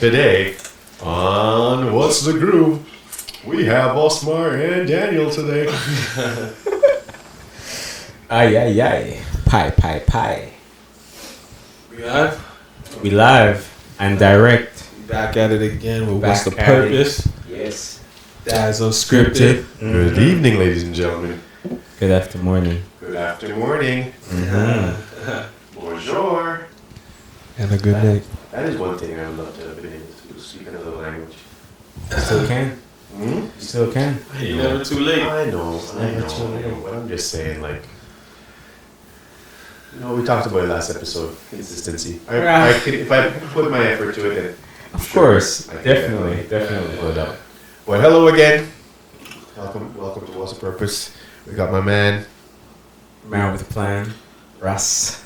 Today, on What's the Groove, we have Osmar and Daniel today. Ay. Pie. We live and direct. Back at it again with Back What's the at Purpose? Yes. That's Unscripted. Good evening, ladies and gentlemen. Good afternoon. Good afternoon. Bonjour. And a good night. That is one thing I would love to have been able to do, speak another language. Still can. Still can. You're never too late. I know. But I'm just saying, like, we talked about it last episode, consistency. If I put my effort to it, then Of course. I can Definitely. pull it up. Well, hello again. Welcome to What's the Purpose. We got my man. Man with a plan. Russ.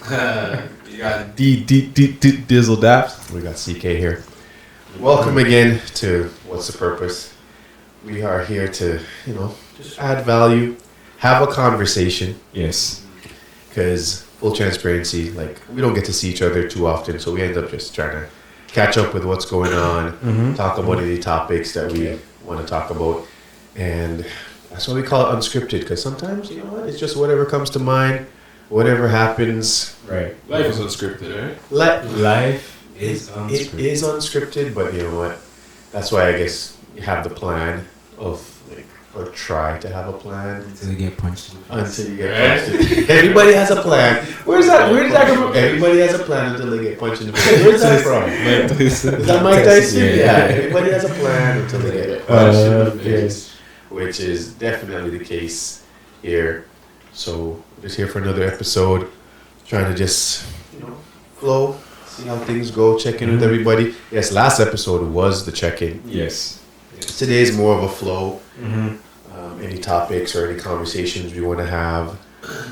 You got D Dizzle Daps. We got CK here. Welcome again to What's the Purpose. We are here to, just add value, have a conversation. Yes. Because full transparency, like, we don't get to see each other too often, so we end up just trying to catch up with what's going on, talk about any topics that we want to talk about, and that's why we call it unscripted. Because sometimes, it's just whatever comes to mind, whatever happens. Right. Life is unscripted, right? Life is unscripted. It is unscripted, but you know what? That's why I guess you have the plan of, or try to have a plan. Until you get punched. Until you get punched. Everybody has a plan. Where did that come from? Everybody has a plan until they get punched in the face. Where's that from? Is that Mike Tyson? Yeah. Everybody has a plan until they get punched in the face. Which is definitely the case here. So we're just here for another episode. Trying to just, flow, see how things go, check in with everybody. Yes, last episode was the check-in. Yes. Today's more of a flow. Any topics or any conversations we want to have.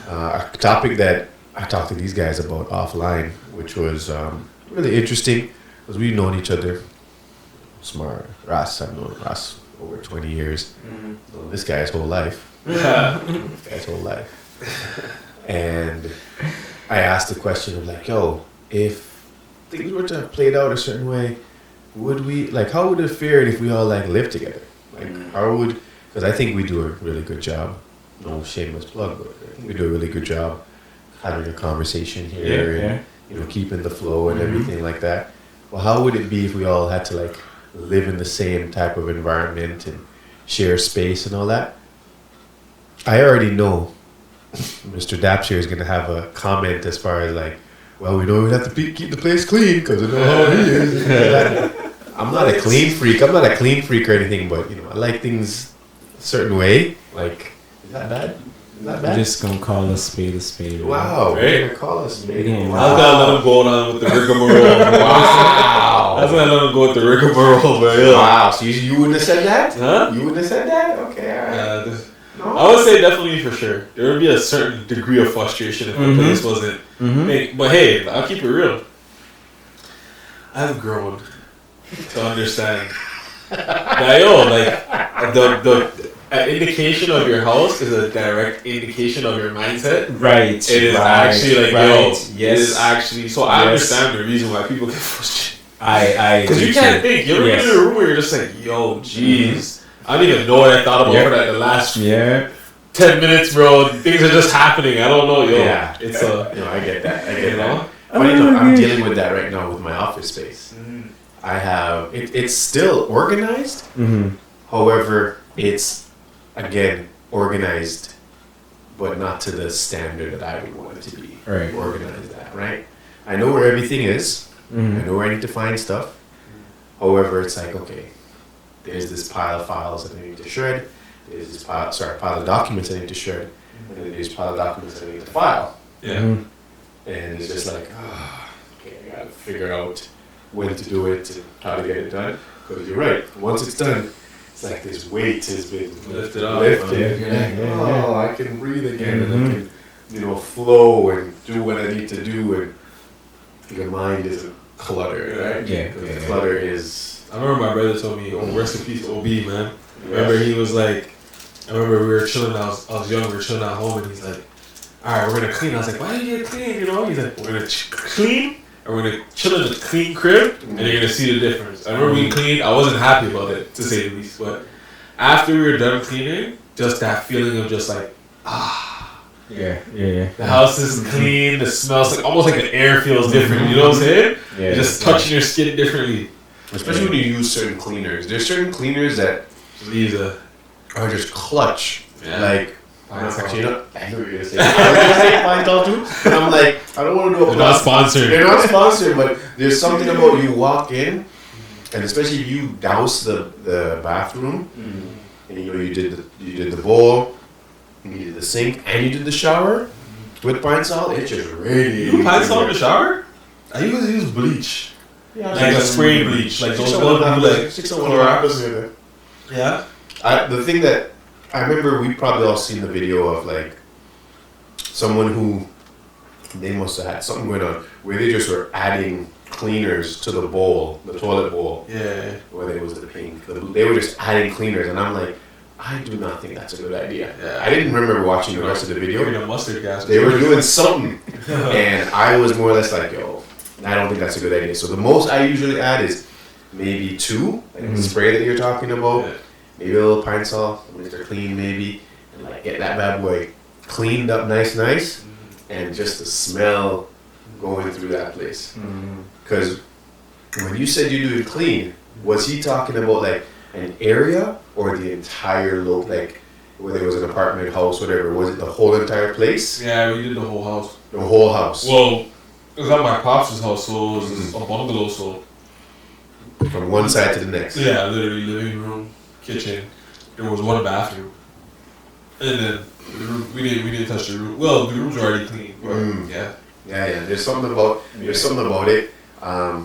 A topic that I talked to these guys about offline, which was really interesting, because we've known each other. Smart. Ross, I've known Ross over 20 years. So this guy's whole life. And I asked the question of if things were to have played out a certain way, would we, how would it fare if we all lived together? Because I think we do a really good job. No shameless plug, but I think we do a really good job having a conversation here and keeping the flow and everything like that. Well, how would it be if we all had to live in the same type of environment and share space and all that? I already know Mr. Daps here is going to have a comment as far as we know we'd have to keep the place clean because I know how he is. I'm not a clean freak. I'm not a clean freak or anything, but I like things a certain way. Is that bad? We're just gonna call a spade a spade. Wow, right? we're gonna call a spade. I was gonna let him go on with the rigmarole. Wow. I was gonna let him go with the rigmarole, but wow. So you wouldn't have said that? Huh? You wouldn't have said that? Okay, all right. No? I would say definitely for sure. There would be a certain degree of frustration if the place wasn't. But hey, I'll keep it real. I've grown to understand that the indication of your house is a direct indication of your mindset. Right. It is actually Yes. It is actually. So I understand the reason why people get frustrated. Because you can't think. You're in a room where you're just jeez. I don't even know what I thought about for the last 10 minutes, bro. Things are just happening. I don't know, Yeah. It's I get that. I'm dealing with that right now with my office space. I have it's still organized. However, it's again organized, but not to the standard that I would want it to be organized at. Right? I know where everything is. I know where I need to find stuff. However, it's okay. There's this pile of files that I need to shred. There's this pile of documents I need to shred. And then there's a pile of documents I need to file. Yeah. And it's just okay, I gotta figure out when to do it and how to get it done. Because you're right, once it's done, it's this weight has been lifted up. I can breathe again and I can, flow and do what I need to do, and your mind isn't cluttered, right? Yeah. The clutter is. I remember my brother told me, rest in peace, OB, man. Remember he was I remember we were chilling, I was young, we were chilling at home, and he's like, alright, we're gonna clean. I was like, why do you get clean? He's like, we're gonna clean and we're gonna chill in a clean crib, and you're gonna see the difference. I remember we cleaned. I wasn't happy about it, to say the least, but after we were done cleaning, just that feeling of just like, Yeah. the house is clean. The smells like almost like the air feels different. You know what I'm saying? Yeah. Just touching your skin differently. Especially when you use certain cleaners. There's certain cleaners that are just clutch. Yeah. Like, actually, I know what you're gonna say. I was gonna say Pine Sol too. And I'm like, I don't want to do a They're not sponsored. They're not sponsored, but there's something about you walk in, and especially if you douse the bathroom, and you know you did the bowl, you did the sink, and you did the shower with Pine Sol. It just radiates. You Pine Sol in the shower? I usually use bleach. Yeah, Like a spray bleach. Like those like 601 Clorox. Yeah. The thing that I remember, we probably all seen the video of like someone who they must have had something going on where they just were adding cleaners to the bowl, the toilet bowl. Yeah. Whether it was the pink, they were just adding cleaners, and I'm like, I do not think that's a good idea. Yeah. I didn't remember watching the rest of the video. Mustard gas. They were doing something, and I was more or less like, yo, I don't think that's a good idea. So the most I usually add is maybe 2, like the spray that you're talking about. Yeah. Maybe a little Pine Sol when they're clean, maybe, and like get that bad boy cleaned up nice, and just the smell going through that place. Because when you said you do it clean, was he talking about like an area or the entire like whether it was an apartment, house, whatever? Was it the whole entire place? Yeah, we did the whole house. The whole house. Well, it was at my pops' house, so it was a bungalow, so from one side to the next. yeah, literally living room, kitchen. There was one bathroom, and then we didn't touch the room. Well, the rooms were already clean. But yeah. Yeah. There's something about it. I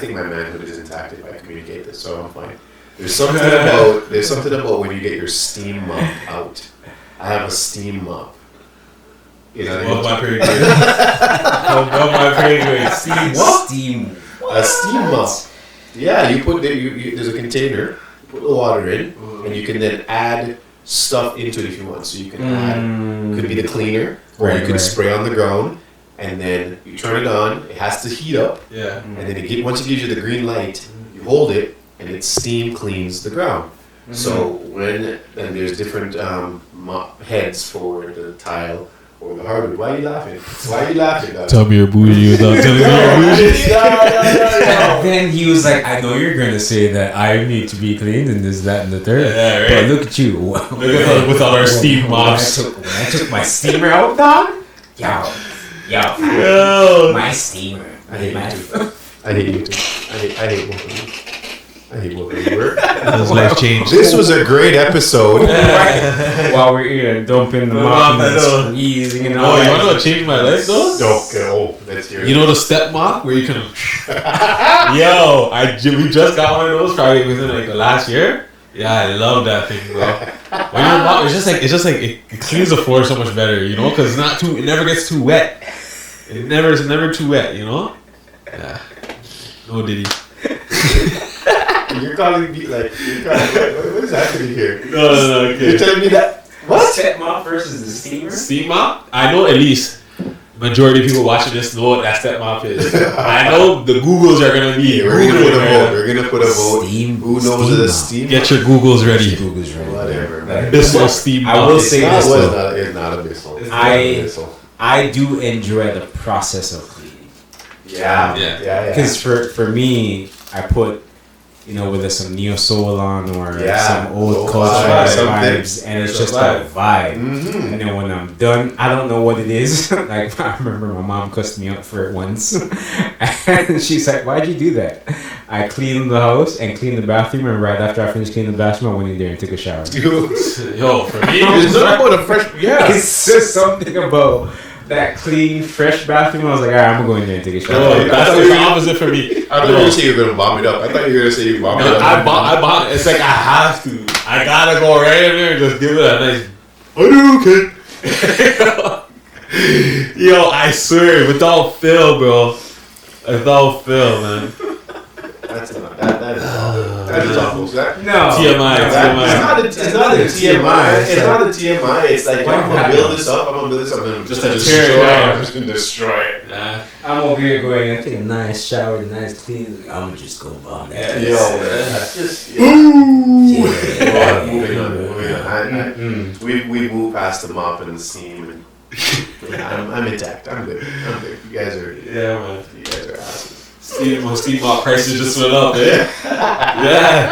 think my manhood is intact if I communicate this, so I'm fine. There's something about when you get your steam mop out. I have a steam mop. You know Above my pay grade. Above my pay grade. Steam what? A steam mop. Yeah, you put there's a container. You put the water in, and you can then add stuff into it if you want. So you can add. Could be the cleaner, or you can spray on the ground, and then you turn it on. It has to heat up. Yeah. And then once it gives you the green light, you hold it, and it steam cleans the ground. So then there's different mop heads for the tile or the hardwood. Why are you laughing? Dog? Tell me you're bougie without telling me you're bougie. And then he was like, I know you're going to say that I need to be cleaned and this, that, and the third. Yeah, right. But look at you. With all our steam mops. When I took my steamer out, dog. Yo. My steamer. I hate you too. I hate you too. I hate both of you. I hate both of you. His life changed. This was a great episode. While we're here dumping the mop and squeezing and all Oh, you that. want to know what changed my life though? Let's hear it. You know the step mop where you can. Yo, we just got one of those probably within like the last year. Yeah, I love that thing, bro. When you're mop, it's just like it cleans the floor so much better, you know, because it never gets too wet. It's never too wet, you know. Yeah. No Diddy. You're calling me like what is happening here? No. Okay. You're telling me that what? Step mop versus the steamer? Steam mop? I know at least majority of people watching this know what that step mop is. I know the Googles are gonna be. We're gonna put a vote. Steam. Who knows the steam? Get your Googles ready. Whatever. Abyssal steam mop. I will say this though. It's not abyssal. I do enjoy the process of cleaning. Yeah. Because for me, I put, whether some neo soul on or some old cultural vibes, and it's just a vibe. And then when I'm done, I don't know what it is. Like I remember my mom cussed me out for it once, and she's like, "Why'd you do that?" I cleaned the house and cleaned the bathroom, and right after I finished cleaning the bathroom, I went in there and took a shower. Yo, for me, it's not about a fresh. Yeah, it's just something about that clean, fresh bathroom. I was like, all right, I'm going to go in there and take a shower. No, that's the opposite for me. I thought you were going to say you were going to vomit up. I thought you were going to say you vomit up. I bought. It's like I have to. I gotta go right in there and just give it a nice. Are you okay? Yo, I swear, without fail, bro. Without fail, man. That's not that is. That's awful. No. TMI. It's not a TMI. It's not a TMI. It's like, I'm going to build this up. And just to destroy destroy it. it. I'm just going to destroy it. Nah. I'm over here going, I take a nice shower, nice clean. I'm just going to bomb that. That's just... Moving on. We moved past the mop and the steam. And I'm intact. I'm good. You guys are... Yeah, man. You guys are awesome. Steve mop prices just went up, eh? Yeah.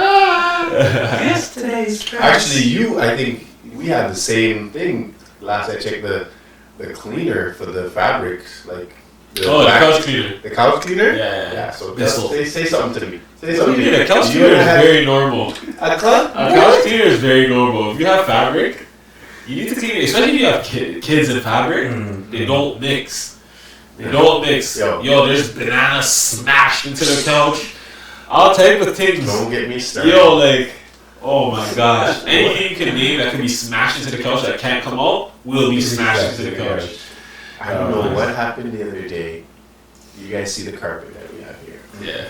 Yesterday's price. Actually, I think we have the same thing. Last I checked, the cleaner for the fabrics, like the couch cleaner. The couch cleaner? Yeah. So say something to me. A couch cleaner is very normal. A couch cleaner is very normal. If you have fabric, you need to clean it. Especially if you have kids and fabric, they don't mix. Yo, there's banana smashed into the couch. All type of things. Don't get me started. Yo, like, oh my gosh. Anything you can name that can be smashed into the couch that can't come out will be smashed into the couch. I don't know what happened the other day. You guys see the carpet that we have here. Yeah.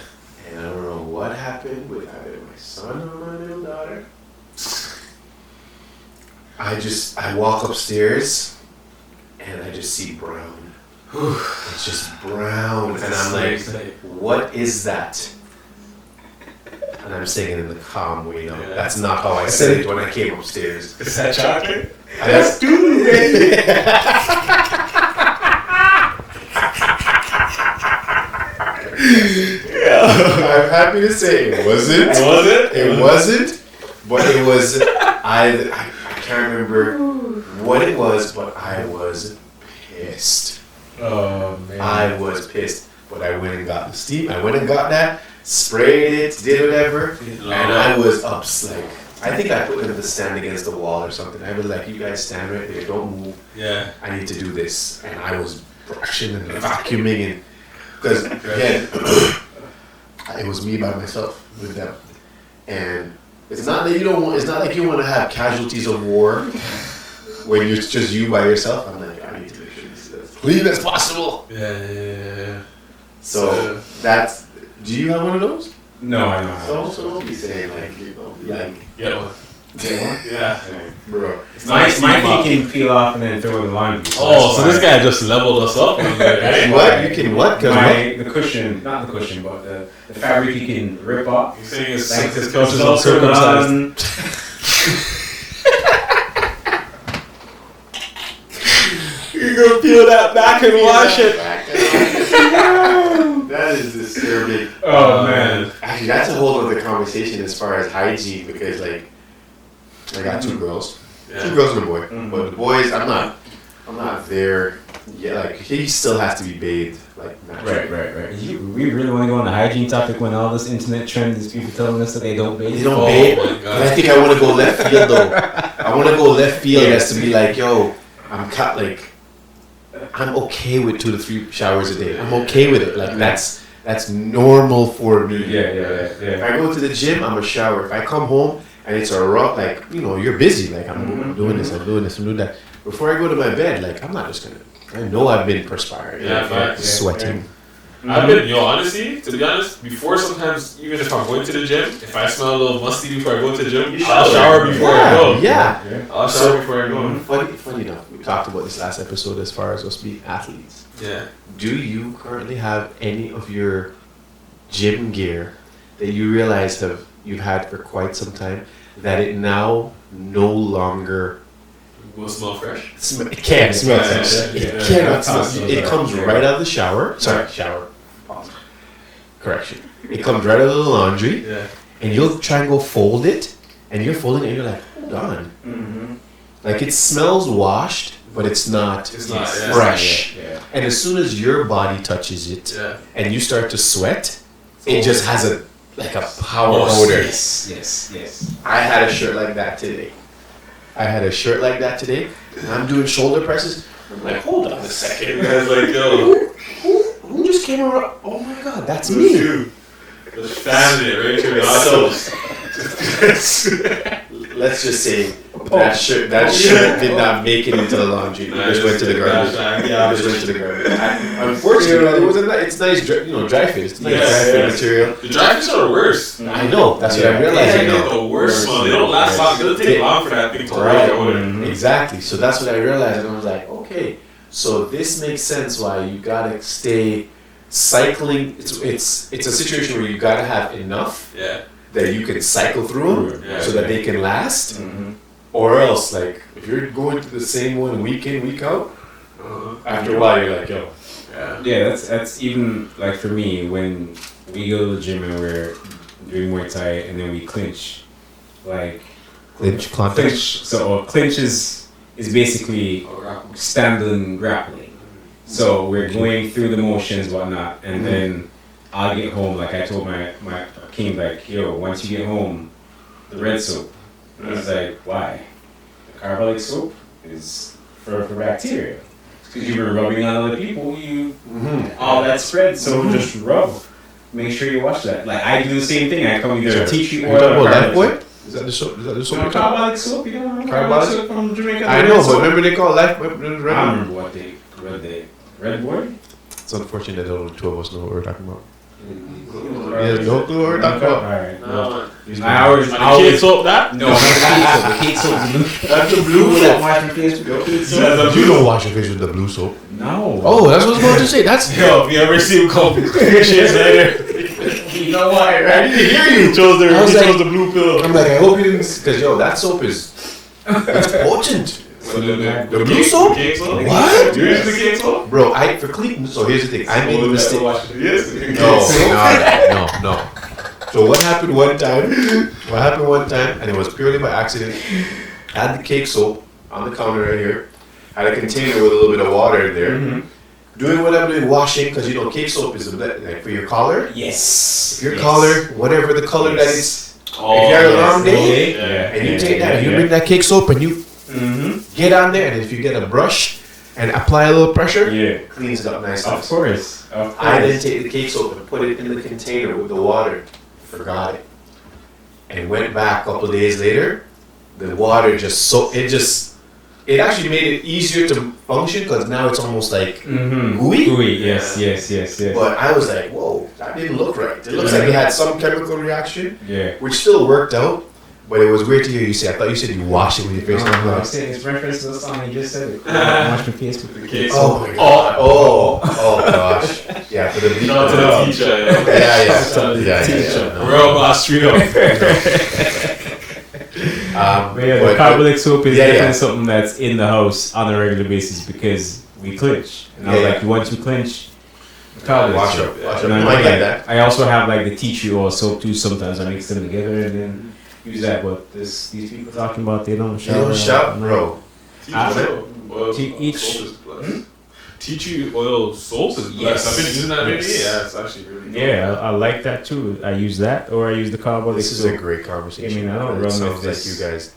And I don't know what happened with either my son or my little daughter. I walk upstairs and I just see brown. It's just brown, and I'm like, what is that? And I'm saying it in the calm way now. That's not how I said it when I came upstairs. Is that chocolate? That's good. I'm happy to say it wasn't. It wasn't, but it was. I can't remember what it was, but I was pissed. Oh man. I was pissed, but I went and got the steam. I went and got that, sprayed it, did whatever, and I was up like, I think I put them to stand against the wall or something. I was like, you guys stand right there, don't move. Yeah. I need to do this, and I was brushing and vacuuming, and because again, it was me by myself with them, and it's not that you don't want. It's not like you want to have casualties of war when you're just you by yourself. I'm like, I need to make sure this is as clean as possible. Yeah. So that's. Do you have one of those? No, I don't. So don't be saying Get one. Yeah. Bro. My thing can peel off and then throw in the laundry. So this guy just leveled us up. What? You can what? The cushion, not the cushion, but the fabric you can rip off. You're saying his couch is uncircumcised. You're gonna peel that back and wash it. That is disturbing. Oh man. Actually, that's a whole other conversation as far as hygiene, because like I got two girls. Yeah. 2 girls and a boy. But the boys, I'm not there yet. Like he still has to be bathed like naturally. Right. We really want to go on the hygiene topic when all this internet trend is people telling us that they don't bathe. They don't bathe. But I think I want to go left field though. I want to go left field as to be like, yo, I'm okay with 2 to 3 showers a day. I'm okay with it. Like that's normal for me. Yeah. If I go to the gym, I'm a shower. If I come home and it's a rough, like, you know, you're busy. Like I'm doing this, I'm doing that. Before I go to my bed, like I'm not just gonna. I know I've been perspiring, sweating. I've been, honestly, to be honest, before sometimes, even if I'm going to the gym, if I smell a little musty before I go to the gym, I'll shower before I go. Yeah. I'll shower before I go. Funny enough, we talked about this last episode as far as us being athletes. Yeah. Do you currently have any of your gym gear that you realize you've had for quite some time that it now no longer will smell fresh? It can't smell fresh. It cannot smell. It comes right out of the shower. Sorry, shower. Pause. Correction. It comes right out of the laundry. Yeah. And you'll try and go fold it, and you're folding it, and you're like, hold on. Mm-hmm. Like it smells washed, but it's not fresh. Yeah. And as soon as your body touches it, and you start to sweat, it just has a power odor. Yes. I had a shirt like that today. And I'm doing shoulder presses. I'm like, hold on a second. I was like, yo. Who just came around? Oh my God, that's me. Just fanning it right to the nostrils. Let's just say That shirt did not make it into the laundry. It just went to the garbage. Unfortunately, it's nice, dry fit. It's nice dry fit material. The dry fits are the worst. I know. That's what I realized. They get the worst one. They don't last long. It'll take long for that thing to roll. Exactly. So that's what I realized, and I was like, okay, so this makes sense. Why you gotta stay cycling. It's a situation where you gotta have enough that you can cycle through them so that they can last. Or else, like, if you're going to the same one week in, week out, after a while you're like, yo. Yeah, that's even, like, for me, when we go to the gym and we're doing Muay Thai and then we clinch, like... Clinch. So clinch is basically standing grappling. So we're going through the motions, whatnot, and then I'll get home, like I told my king, like, yo, once you get home, the red soap. And I was like, why? The carbolic soap is for bacteria. Because you were rubbing on other people, all that spread, so just rub. Make sure you wash that. Like, I do the same thing. I come either tea tree oil or Lifebuoy? Is that the soap? Carbolic soap, you know? Carbolic soap from Jamaica. I know, but remember they call Lifebuoy? I don't remember what Red Boy? It's unfortunate that only two of us know what we're talking about. No clue what we're talking about. Alright. I always soap that? No, the cake soap. That's the blue soap. Wash your face with the blue soap. You don't wash your face with the blue soap. No. Oh, that's what I was about to say. That's yo. If you ever see him come 3 shades later, you know why, right? I didn't hear you. He chose the blue pill. I'm like, I hope you didn't, because that soap is potent. The blue soap? What? You use the cake soap? Bro, for cleaning. So here's the thing. I made a mistake. No. So what happened one time, and it was purely by accident, I had the cake soap on the counter right here. I had a container with a little bit of water in there. Doing what I'm doing, washing, because cake soap is like for your collar. Yes. Your collar, whatever the color that is. If you have a long day, and you take that, and you bring that cake soap, and you get on there, and if you get a brush and apply a little pressure, cleans it up nicely. Of course. I then take the cake soap and put it in the container with the water. Forgot it. And went back a couple days later. The water it actually made it easier to function because now it's almost like gooey. Gooey, yes. But I was like, whoa, that didn't look right. It looks like it had some chemical reaction, which still worked out. But it was weird to hear you say. I thought you said you wash it with your face. No, I said it's reference to the song you just said. Wash my face with the cake. Oh my god. Oh gosh. Yeah, for the to the teacher. Yeah. We're all about street up. The carbolic soap is definitely something that's in the house on a regular basis because we clinch. And I was like, you want to clinch? Wash up. I also have like the tea tree oil soap too. Sometimes I mix them together and then use that. But these people talking about they don't shower. They don't shower, bro. Tea tree oil soap is blessed. I've been using that lately. Yeah, it's actually really good. Yeah, I like that too. I use that or I use the carbolic This is soap. a great conversation. I mean, I don't run with this. Like you guys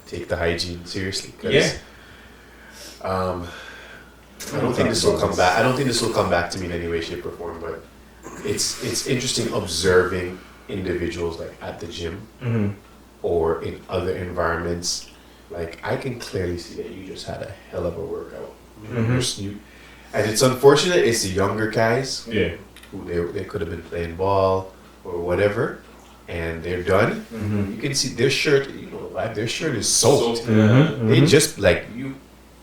take the hygiene seriously. I don't think this will come back. I don't think this will come back to me in any way, shape, or form. But it's interesting observing individuals like at the gym or in other environments. Like I can clearly see that you just had a hell of a workout. And it's unfortunate. It's the younger guys. Yeah. Who they could have been playing ball or whatever, and they're done. You can see their shirt. Their shirt is soaked. They just like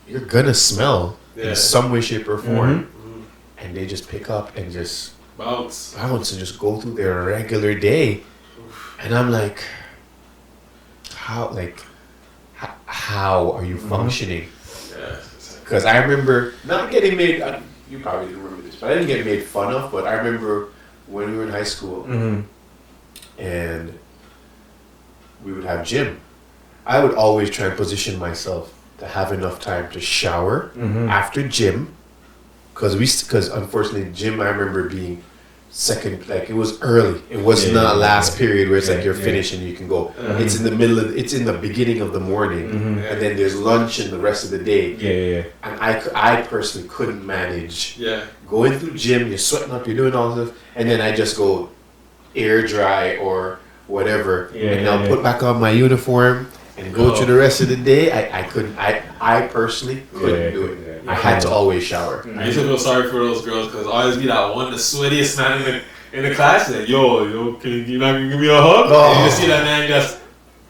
you're gonna smell in some way, shape, or form, and they just pick up and just bounce and just go through their regular day, and I'm like, how are you functioning? Because I remember not getting made. You probably didn't remember this, but I didn't get made fun of. But I remember when we were in high school, and we would have gym. I would always try and position myself to have enough time to shower after gym, because unfortunately gym I remember being second, like it was early. It was not last period where it's like you're finished and you can go. It's in the it's in the beginning of the morning, and then there's lunch and the rest of the day. And I personally couldn't manage going through gym. You're sweating up, you're doing all this, and then I just go air dry or whatever, and I'll put back on my uniform. and go through the rest of the day, I couldn't. I personally couldn't do it. I had to always shower. I used to feel sorry for those girls because I always be that one, the sweatiest man in the class. Like, yo, can you not give me a hug? Oh. And you just see that man just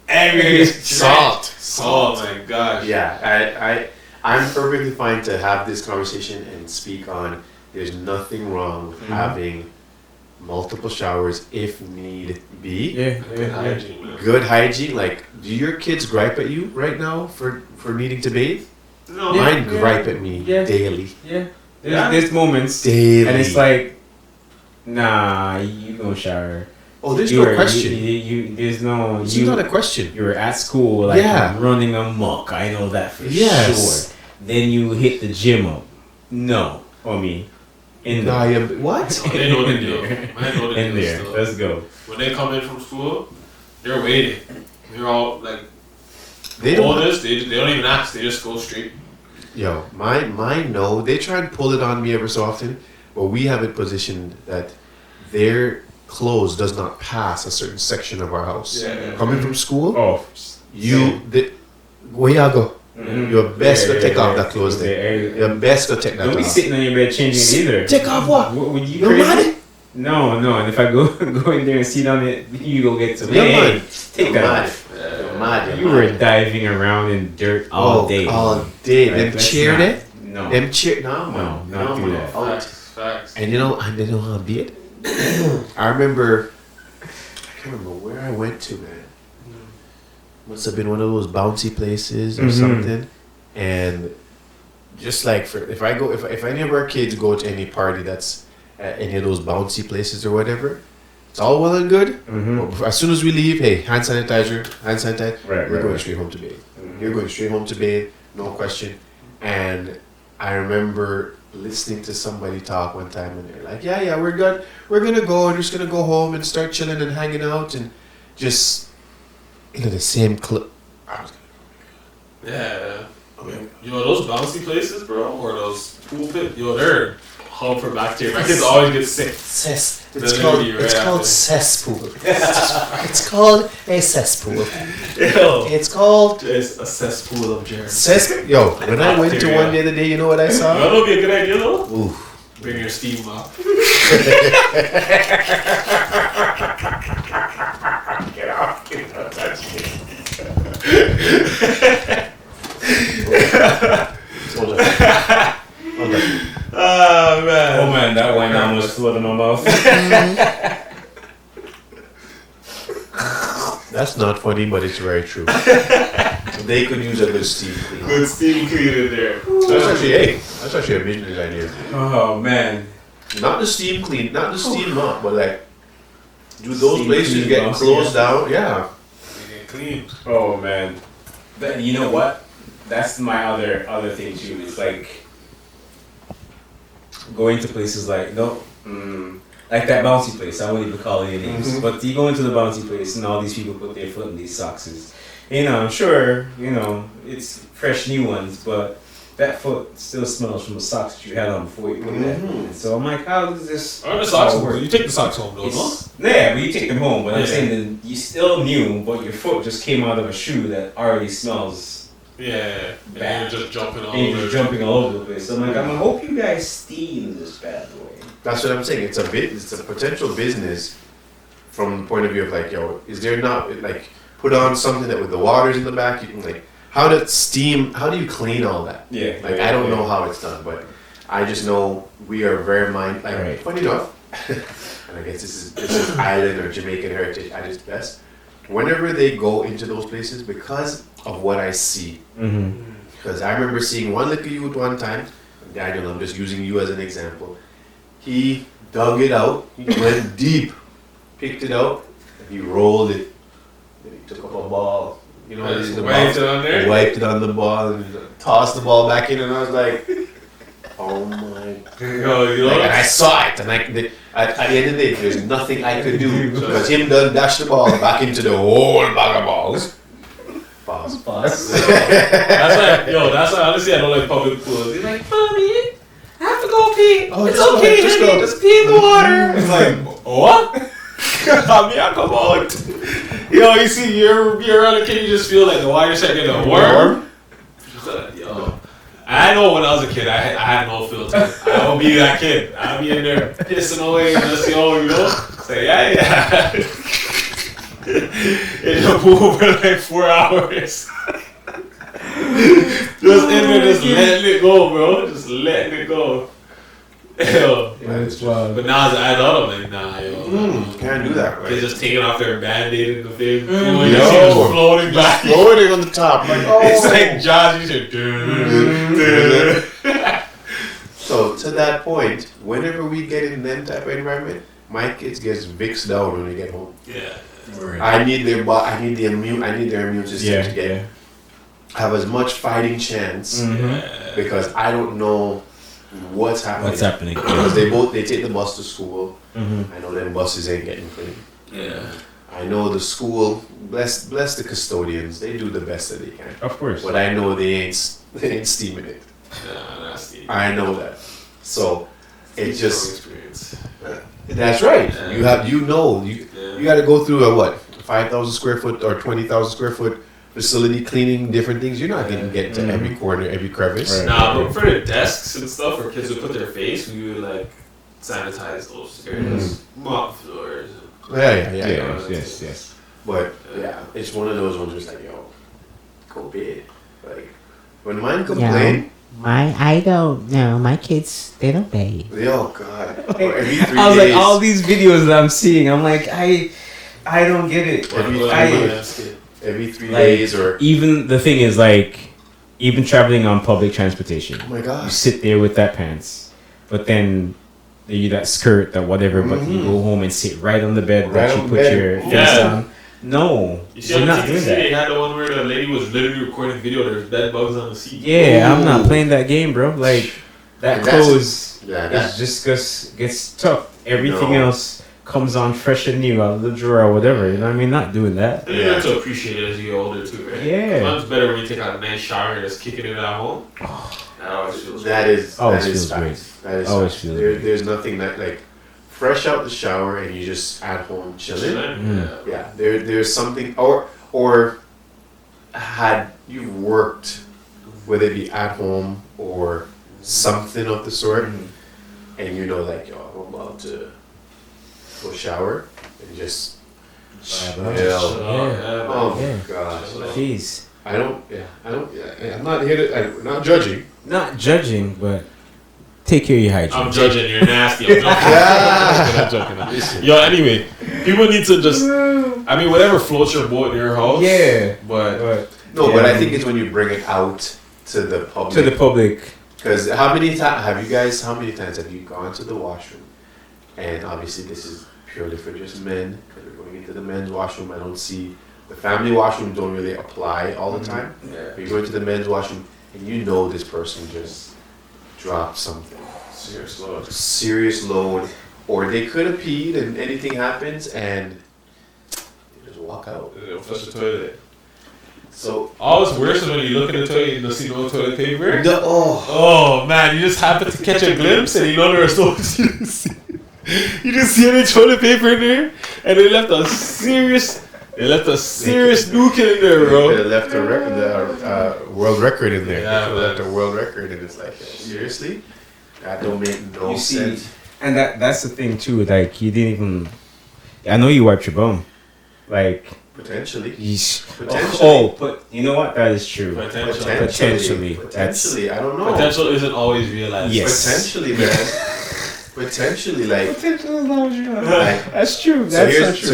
angry, Salt. Oh my gosh. Yeah, I'm perfectly fine to have this conversation and speak on. There's nothing wrong with having multiple showers if need be. Good hygiene. Good hygiene. Like, do your kids gripe at you right now for needing to bathe? No. Mine gripe at me daily. Yeah. There's moments. Daily. And it's like, nah, you don't shower. Oh, there's no question. There's no. It's not a question. You were at school, like running amok. I know that for sure. Then you hit the gym up. No, or me. In there. What? Oh, they know the deal. Mine know the In deal there. still. Let's go. When they come in from school, they're waiting. They're all like, They they don't. don't even ask. They just go straight. Yo, mine no. They try and pull it on me ever so often, but we have it positioned that their clothes does not pass a certain section of our house. Coming from school, where you go. Your best to take off that clothes there. Your best to take that Don't be off. sitting on your bed changing it either. Take off what? Would you You're crazy? mad? No. And if I go in there and sit on it, you go get some. You're Hey, mad. take that Mad. off. You're mad. You were diving around in dirt all day. All day. Right, Them chair there. No. Them chair. No, man. not do that. Facts. And you know how be it. I remember. I can't remember where I went to, man. Must have been one of those bouncy places or something. And just like if any of our kids go to any party that's at any of those bouncy places or whatever, it's all well and good. But as soon as we leave, hey, hand sanitizer. We're going straight home to bathe. You're going straight home to bathe, no question. And I remember listening to somebody talk one time, and they're like, "Yeah, we're good. We're gonna go. We're just gonna go home and start chilling and hanging out and just the same clip." Yeah. Yo, those bouncy places, bro, or those pool pit, yo, they're home for bacteria. My kids always get sick. It's called cesspool. It's called a cesspool. Yo, It's called it's a cesspool of germs. Yo, when I went to one the other day, you know what I That saw? would be a good idea, though. Ooh. Bring your steam up. Get off, touch me. Hold on. Oh man, that wine almost flew in my mouth. That's not funny, but it's very true. They could use a good steam clean. good steam cleaner there. That's actually a business idea. Oh man. Not the steam clean, not the steam mop, but like, do those Steam places clean get bouncy, closed down? Yeah. They get clean. Oh man. But you know what? That's my other thing too. It's like going to places like like that bouncy place. I won't even call it any names. But you go into the bouncy place and all these people put their foot in these socks. I'm sure, it's fresh new ones, but that foot still smells from the socks that you had on before you put that foot in. So I'm like, how does this? Or the socks home. You take the socks home, though, no? Yeah, but you take them home. But I'm saying that you still new, but your foot just came out of a shoe that already smells. Yeah. Bad. And you're just jumping all And you're over. just jumping all over the place. So I'm like, I hope you guys steam this bad boy. That's what I'm saying. It's a potential business from the point of view of like, yo, is there not like put on something that with the waters in the back, you can like how do you clean all that? Yeah. Like I don't know how it's done, but I just know we are very Right. funny enough. And I guess this is island or Jamaican heritage at its best. Whenever they go into those places, because of what I see. Because I remember seeing one little youth one time, Daniel, I'm just using you as an example. He dug it out, he went deep, picked it out, and he rolled it. Then he took up a ball, Wiped it on there? He wiped it on the ball and tossed the ball back in, and I was like, oh my God. And I saw it, and at the end of the day, there's nothing I could do because him done dashed the ball back into the whole bag of balls. Pause. That's why honestly I don't like public pools. He's like, Mommy, I have to go pee. Oh, it's just okay, go, just honey. go. Just pee in the water. It's like, what? I come out. Yo, you see, you're around a kid, you just feel like the water start getting warm. Yo, I know when I was a kid, I had no filter. I would be that kid. I'd be in there pissing away, just say, yeah. In the pool for like 4 hours. Just in there, just letting it go, bro. Just letting it go. Yo. But now as an adult, I'm like, nah, yo. Can't do that, right? They're just taking off their band-aid in the face. You see them floating back. Floating on the top. Like, It's like Josh, you should So, to that point, whenever we get in them type of environment, my kids gets Vicks down when they get home. Yeah. I need their immune system to get have as much fighting chance because I don't know what's happening. Because they take the bus to school. I know them buses ain't getting clean. Yeah. I know the school, bless the custodians, they do the best that they can. Of course. But I know they ain't steaming it. Nah, not steaming. I know that. So it's just experience. That's right. You got to go through a 5,000 square foot or 20,000 square foot facility cleaning different things. You're not going to get to every corner, every crevice. Right. Nah, but for the desks and stuff where kids would put their face, we would like sanitize those areas, mop floors. Yes. But yeah, it's one of those ones where it's like, yo, go big. Like when mine complain. I don't know. My kids, they don't bathe. Oh God! Every 3 days. I was like, all these videos that I'm seeing, I'm like, I don't get it. Every 3 days, or even the thing is like, even traveling on public transportation. Oh my God! You sit there with that pants, but then that skirt, that whatever, but you go home and sit right on the bed that you put your face on. No, you're not doing that. They had the one where the lady was literally recording video. There's bed bugs on the seat. Yeah, I'm not playing that game, bro. Like that clothes just gets tough. Everything else comes on fresh and new out of the drawer or whatever. You know what I mean? Not doing that. You have to appreciate it as you get older too, right? Yeah. It's better when you take out a nice shower and just kicking it at home. That always feels great. Always feels great. There's nothing that like fresh out the shower and you just at home chilling. Yeah. There's something or had you worked, whether it be at home or something of the sort, and you know like, yo, I'm about to go shower and just chill. Oh my gosh. Jeez. I'm not here to. I'm not judging. Not judging, but take care of your hygiene. I'm judging. You're nasty. I'm joking. Yo, anyway, people need to just. I mean, whatever floats your boat in your house. Yeah, but but I think it's when you bring it out to the public. Because how many times have you gone to the washroom? And obviously, this is purely for just men. Because we're going into the men's washroom. I don't see the family washroom don't really apply all the time. Yeah. But you go into the men's washroom and you know this person just dropped something. Serious load. Or they could have peed and anything happens and they just walk out. They'll flush the toilet. So all it's worse is when you look in the toilet and you don't see no toilet paper. Oh man, you just happen to catch a glimpse and you know there are no you just see any toilet paper in there and they left a serious nuke in there, bro. They left a world record in there. They left a world record and it's like, seriously? That don't make no sense. And that's the thing too, like you didn't even I know you wiped your bum. Like Potentially. But you know what? That is true. Potentially. I don't know. Potential isn't always realized. Yes. Potentially, man. Potentially, like. Potential is not always realized. That's true. So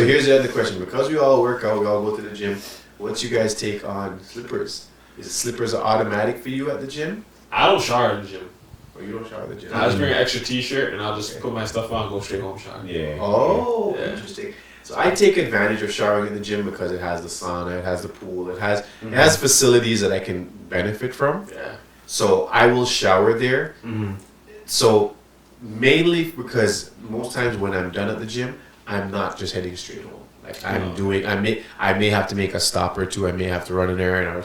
here's the other question. Because we all work out, we all go to the gym. What's you guys take on slippers? Is slippers automatic for you at the gym? I don't shower in the gym. Or you don't shower at the gym? I just bring an extra t-shirt and I'll just put my stuff on and go straight home shower. Yeah. Oh, interesting. So I take advantage of showering in the gym because it has the sauna, it has the pool, it has facilities that I can benefit from. Yeah. So I will shower there. So mainly because most times when I'm done at the gym, I'm not just heading straight home. Like I may have to make a stop or two. I may have to run an errand or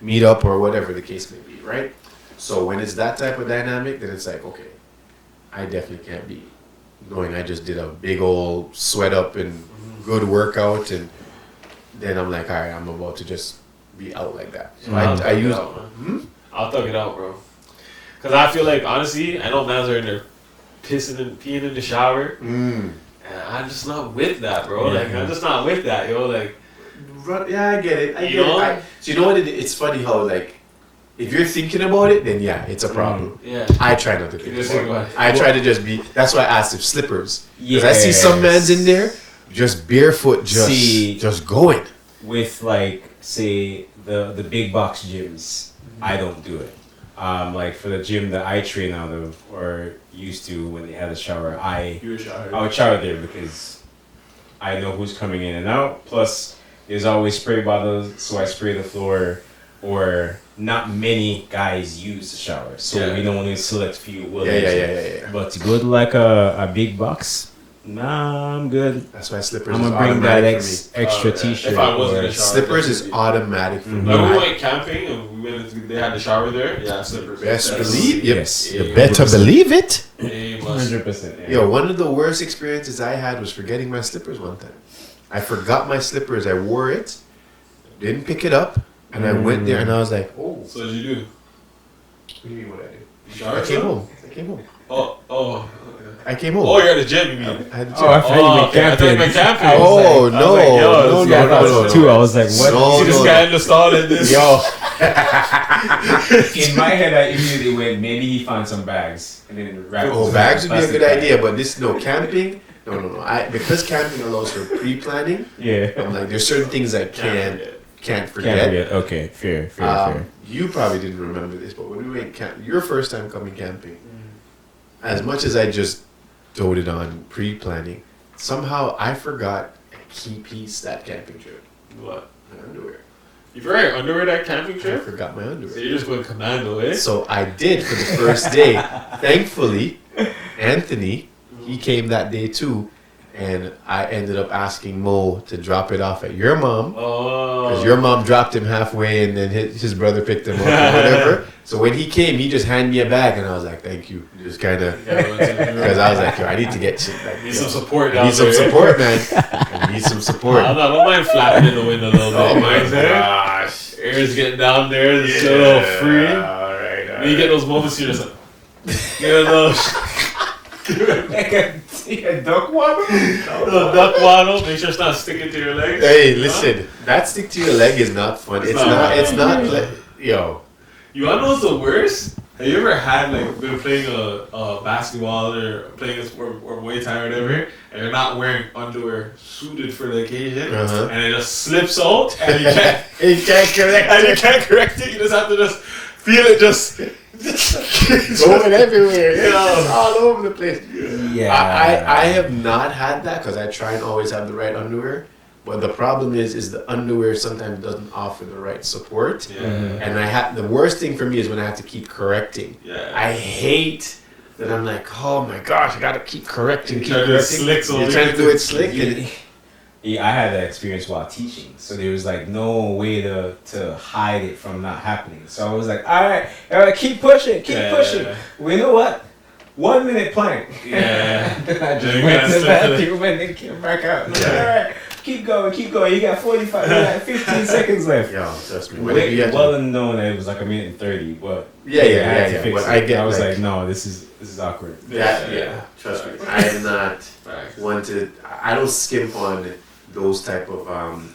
meet up or whatever the case may be, right? So when it's that type of dynamic, then it's like, okay, I definitely can't be knowing I just did a big old sweat up and good workout, and then I'm like, all right, I'm about to just be out like that. So I use. I'll thug it out, bro. Cause I feel like honestly, I know mans are in there pissing and peeing in the shower, and I'm just not with that, bro. Like I'm just not with that, yo. Like, yeah, I get it. So you know what? It's funny how like. If you're thinking about it, then yeah, it's a problem. Yeah. I try not to think about it. I try to just be. That's why I asked if slippers. Because I see some mans in there, just barefoot, just going. With like, say the big box gyms, I don't do it. Like for the gym that I train out of or used to when they had a shower, I would shower there because I know who's coming in and out. Plus, there's always spray bottles, so I spray the floor. Or not many guys use the shower, so we don't only select few will. Yeah. But to go to like a big box, nah, I'm good. That's why slippers. I'm gonna bring that extra t-shirt. If I wasn't in the shower, slippers is automatic for me. Like we went camping and they had the shower there. Yeah, slippers. Best believe yes. You better believe it. 100%. Yo, one of the worst experiences I had was forgetting my slippers one time. I forgot my slippers. I wore it, didn't pick it up. And I went there and I was like, oh. So what did you do? What do you mean what I did? I came home. Oh. I came home. Oh, you're at the gym, you mean? I thought you went camping. Oh, no. Too. I was like, what? You see this guy in the stall in this? Yo. In my head, I immediately went, maybe he found some bags. And then bags would be a good idea, but camping? No. Because camping allows for pre-planning, I'm like, there's certain things I can't forget. Okay, fair. You probably didn't remember this, but when we went your first time coming camping, as much as I just doted on pre-planning, somehow I forgot a key piece that camping trip. What? My underwear. You forgot your underwear that camping trip? I forgot my underwear. So you're just going commando, eh? So I did for the first day. Thankfully, Anthony, he came that day too. And I ended up asking Mo to drop it off at your mom. Because your mom dropped him halfway and then his brother picked him up or whatever. So when he came, he just handed me a bag and I was like, thank you. Just kind of, because I was like, yo, I need to get shit. Like, need some support I need some support, man. I need some support. I don't mind flapping in the wind a little bit. Oh my gosh. Air's getting down there. It's a little free. All right. You get those moments you're just like, Like a duck waddle? Duck waddle. Make sure it's not sticking to your legs. Hey, listen. That stick to your leg is not fun. It's not. Yo. You wanna know what's the worst? Have you ever had been playing a basketball or playing a sport or Muay Thai or whatever, and you're not wearing underwear suited for the occasion, and it just slips out and you can't correct it. You just have to just feel it just going everywhere. It's all over the place. Yeah. I have not had that because I try and always have the right underwear. But the problem is the underwear sometimes doesn't offer the right support. Yeah. And the worst thing for me is when I have to keep correcting. Yeah. I hate that I'm like, oh my gosh, I gotta keep correcting. You're trying to do it slick. Yeah, I had that experience while teaching, so there was no way to hide it from not happening. So I was like, all right, keep pushing. Yeah. Well, you know what? 1 minute plank. Yeah. Then I just went to the bathroom and then came back out. And all right, keep going. You got 15 seconds left. Yo, trust me. Well known that it was like 1:30, but yeah. But I was like, no, this is awkward. Yeah. Trust me. I am not one to. I don't skimp on those type of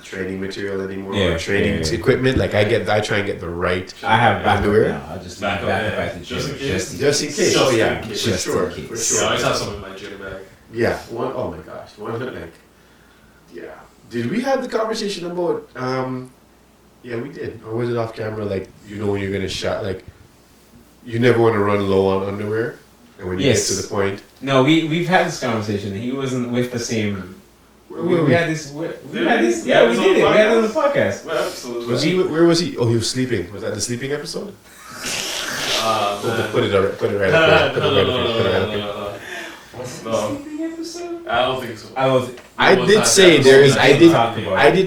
training material anymore or training equipment. Like I try and get the right. I have underwear. Now. I'll just back up just in case. Just in case. Oh yeah, for sure. Yeah, I always have some in my gym bag. Yeah. Oh my gosh. Yeah. Did we have the conversation about? Yeah, we did. Or was it off camera? Like when you're gonna shot. Like you never want to run low on underwear, and when you get to the point. No, we've had this conversation. He wasn't with the same. We had this. We did it. We had it on the podcast. Well, absolutely. Where was he? Oh, he was sleeping. Was that the sleeping episode? Put it right up there. No. Sleeping episode? I don't think so. I did say there is. I did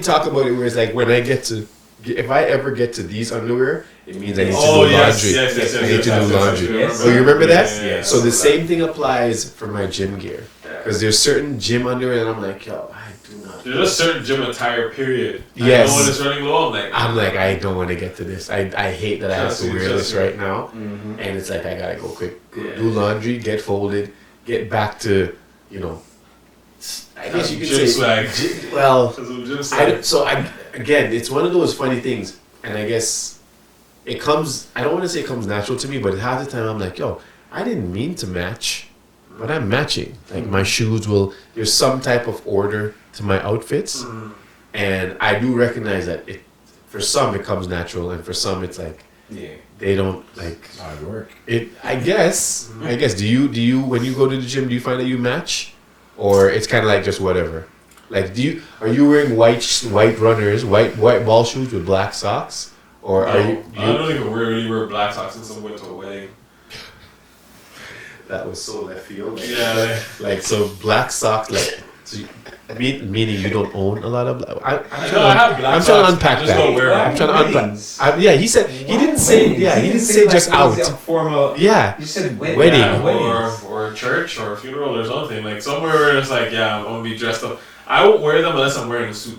talk about it. Where it's like when I get to, if I ever get to these underwear, it means I need to do laundry. Yes, I need to do laundry. Yes. Oh, you remember that? Yes. So the same thing applies for my gym gear. Because there's certain gym underwear that I'm like, yo, I do not. There's a certain gym attire period. Yes. I know when it's running low, I'm like, I don't want to get to this. I hate that I have to wear this right now. Mm-hmm. And it's like, I gotta go quick, do laundry, get folded, get back to, you know, I guess you could gym say swag. Well, Gym swag. Again, it's one of those funny things, and I guess it comes. I don't want to say it comes natural to me, but half the time I'm like, yo, I didn't mean to match, but I'm matching. Like my shoes will. There's some type of order to my outfits, and I do recognize that it. For some, it comes natural, and for some, it's like they don't like hard work. it. I guess. Do you when you go to the gym, do you find that you match? Or it's kind of like just whatever. Like, are you wearing white runners, white ball shoes with black socks, or No, are you? I don't even really wear black socks since I went to a wedding. That was so left field. Yeah, Like so black socks. Like, so meaning you don't own a lot of black. I have black I'm socks. trying to unpack I just that. don't wear them. I'm trying to unpack. Yeah, he said he didn't say. Yeah, he didn't say just out. Formal. Yeah, You said wedding. Yeah, or church or funeral or something like somewhere where it's like I'm gonna be dressed up. I won't wear them unless I'm wearing a suit.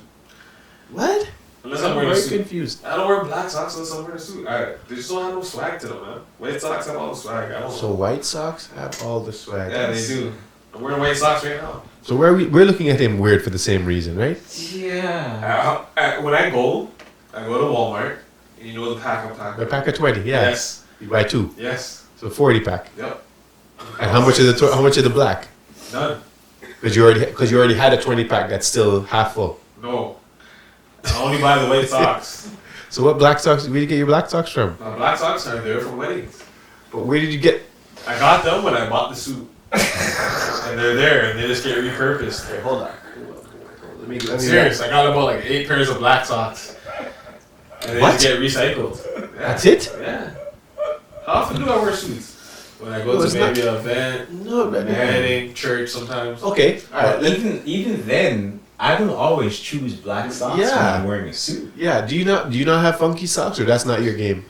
What? Unless I'm wearing a very suit. confused. I don't wear black socks unless I'm wearing a suit. They just don't have no swag to them, man. White socks have all the swag. I don't So white socks have all the swag. yeah, they do. I'm wearing white socks right now. So we're looking at him weird for the same reason, right? Yeah. When I go to Walmart, and you know the pack I'm talking A about. pack of 20. Yeah. Yes. You buy two. Yes. So 40 pack. Yep. And how much is the black? None. Because you already had a 20 pack that's still half full. No. I only buy the white socks. So what black socks? Where did you get your black socks from? My black socks are there from weddings. But where did you get? I got them when I bought the suit. And they're there, and they just get repurposed. Hey, hold on. Let me Serious, I got about like 8 pairs of black socks. And they What? just get recycled. Yeah. That's it? Yeah. How often do I wear suits? When I go No, to it's maybe an event, No, wedding, church sometimes. Okay. All right. Even then, I don't always choose black socks when I'm wearing a suit. Yeah. Do you not have funky socks, or that's not your game?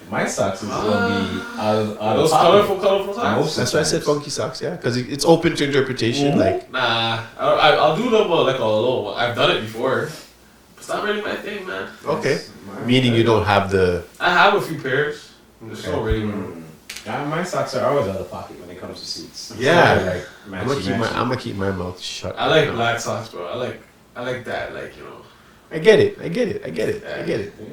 My socks is gonna be out Those of pocket. colorful socks? That's why I said funky socks. Yeah, because it's open to interpretation. Mhm. Like Nah, I'll do them like all alone. I've done it before. It's not really my thing, man. okay, meaning you don't have the. I have a few pairs. Just don't really. My socks are always out of pocket when it comes to suits. Yeah. So, like, I'm gonna keep my mouth shut. I like right now. black socks, bro. I like that, like, you know. I get it. I get it. Yeah.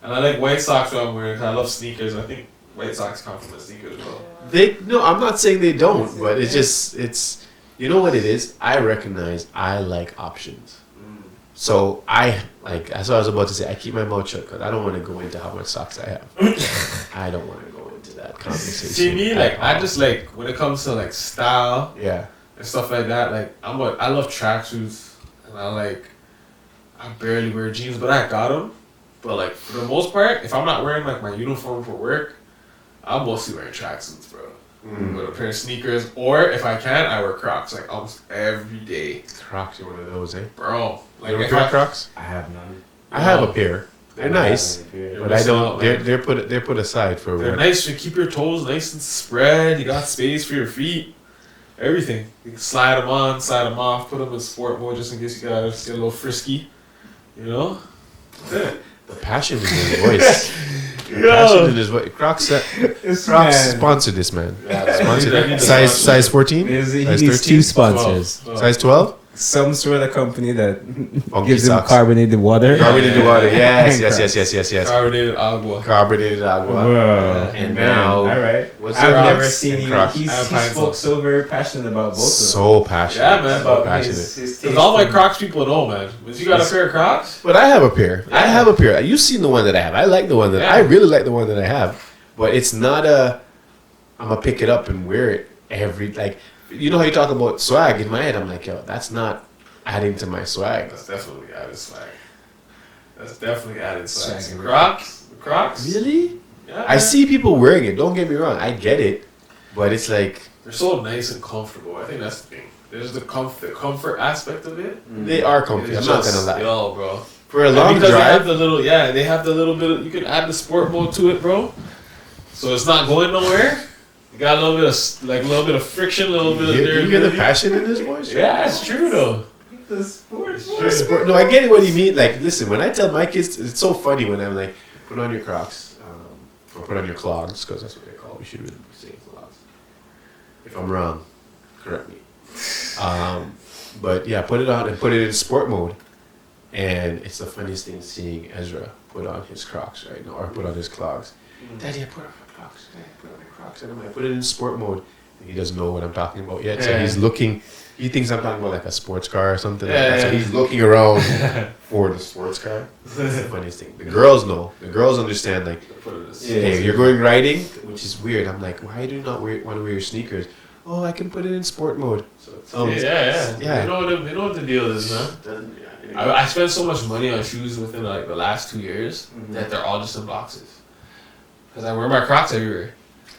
And I like white socks when I'm wearing. 'Cause I love sneakers. I think white socks complement sneakers well. I'm not saying they don't, but it's you know what it is. I recognize I like options. So that's what I was about to say. I keep my mouth shut because I don't want to go into how much socks I have. I don't want to go into that conversation. See me, like I just like when it comes to like style Yeah. and stuff like that. Like I love tracksuits, and I barely wear jeans, but I got them. But like for the most part, if I'm not wearing like my uniform for work, I'm mostly wearing tracksuits, bro. With a pair of sneakers, or if I can, I wear Crocs like almost every day. Crocs are one of those, eh? Bro, like You if wear I, Crocs? I have none. I have a pair. They're nice, You're but I missing don't. out, man. They're put aside for They're work. nice. You keep your toes nice and spread. You got space for your feet. Everything. You can slide them on, slide them off, put them in sport mode just in case you gotta get a little frisky. You know? The passion in his voice. The passion in his voice. Crocs sponsor this man. Sponsor I need that. to Size 14? He Size needs 13? two sponsors. 12. Size 12? Some sort of company that Funky gives him socks. carbonated water. Carbonated water. Yes. Carbonated agua. Carbonated agua. Whoa. And now, all right. what's I've Crocs never and seen him. Crocs? He I have pine spoke socks. so very passionate about both of them. So passionate. Yeah, man. So About passionate. his Because taste all my in- Crocs people know, man. If you got a pair of Crocs, But I have a pair. I have a pair. You've seen the one that I have. I like the one that I really like the one that I have. But it's not I'm gonna pick it up and wear it every you know how you talk about swag in my head. I'm like, yo, that's not adding to my swag. that's definitely added swag. That's definitely added swag. Swag. Crocs? Really? Yeah. I man. see people wearing it. Don't get me wrong. I get it, but it's like They're so nice and comfortable. I think that's the thing. There's the comfort aspect of it. they are comfy. It's I'm not just- gonna lie. Yo, bro. For a And long because they have drive, the little, they have the little bit of, you can add the sport mode to it, bro. So it's not going nowhere. You got a little bit of friction, a little bit of You hear the passion in his voice? Yeah, it's true though. The sports. No, I get what you mean. Like, listen, when I tell my kids, it's so funny when I'm like, put on your Crocs, or put on your clogs, because that's what they call. We should really be saying clogs. If I'm wrong, correct me. But yeah, put it on and put it in sport mode. And it's the funniest thing seeing Ezra put on his Crocs right now, or put on his clogs. Daddy, I put on my Crocs. Daddy, I put on my Crocs. And I'm like, put it in sport mode. And he doesn't know what I'm talking about yet. So he's looking. He thinks I'm talking about like a sports car or something like that. So he's looking around for the sports car. That's the funniest thing. The girls know. The girls understand, like, hey, you're going riding, which is weird. I'm like, why do you not want to wear your sneakers? Oh, I can put it in sport mode. So yeah. They know what the deal is, man. I spent so much money on shoes within like the last 2 years that they're all just in boxes. Because I wear my Crocs everywhere.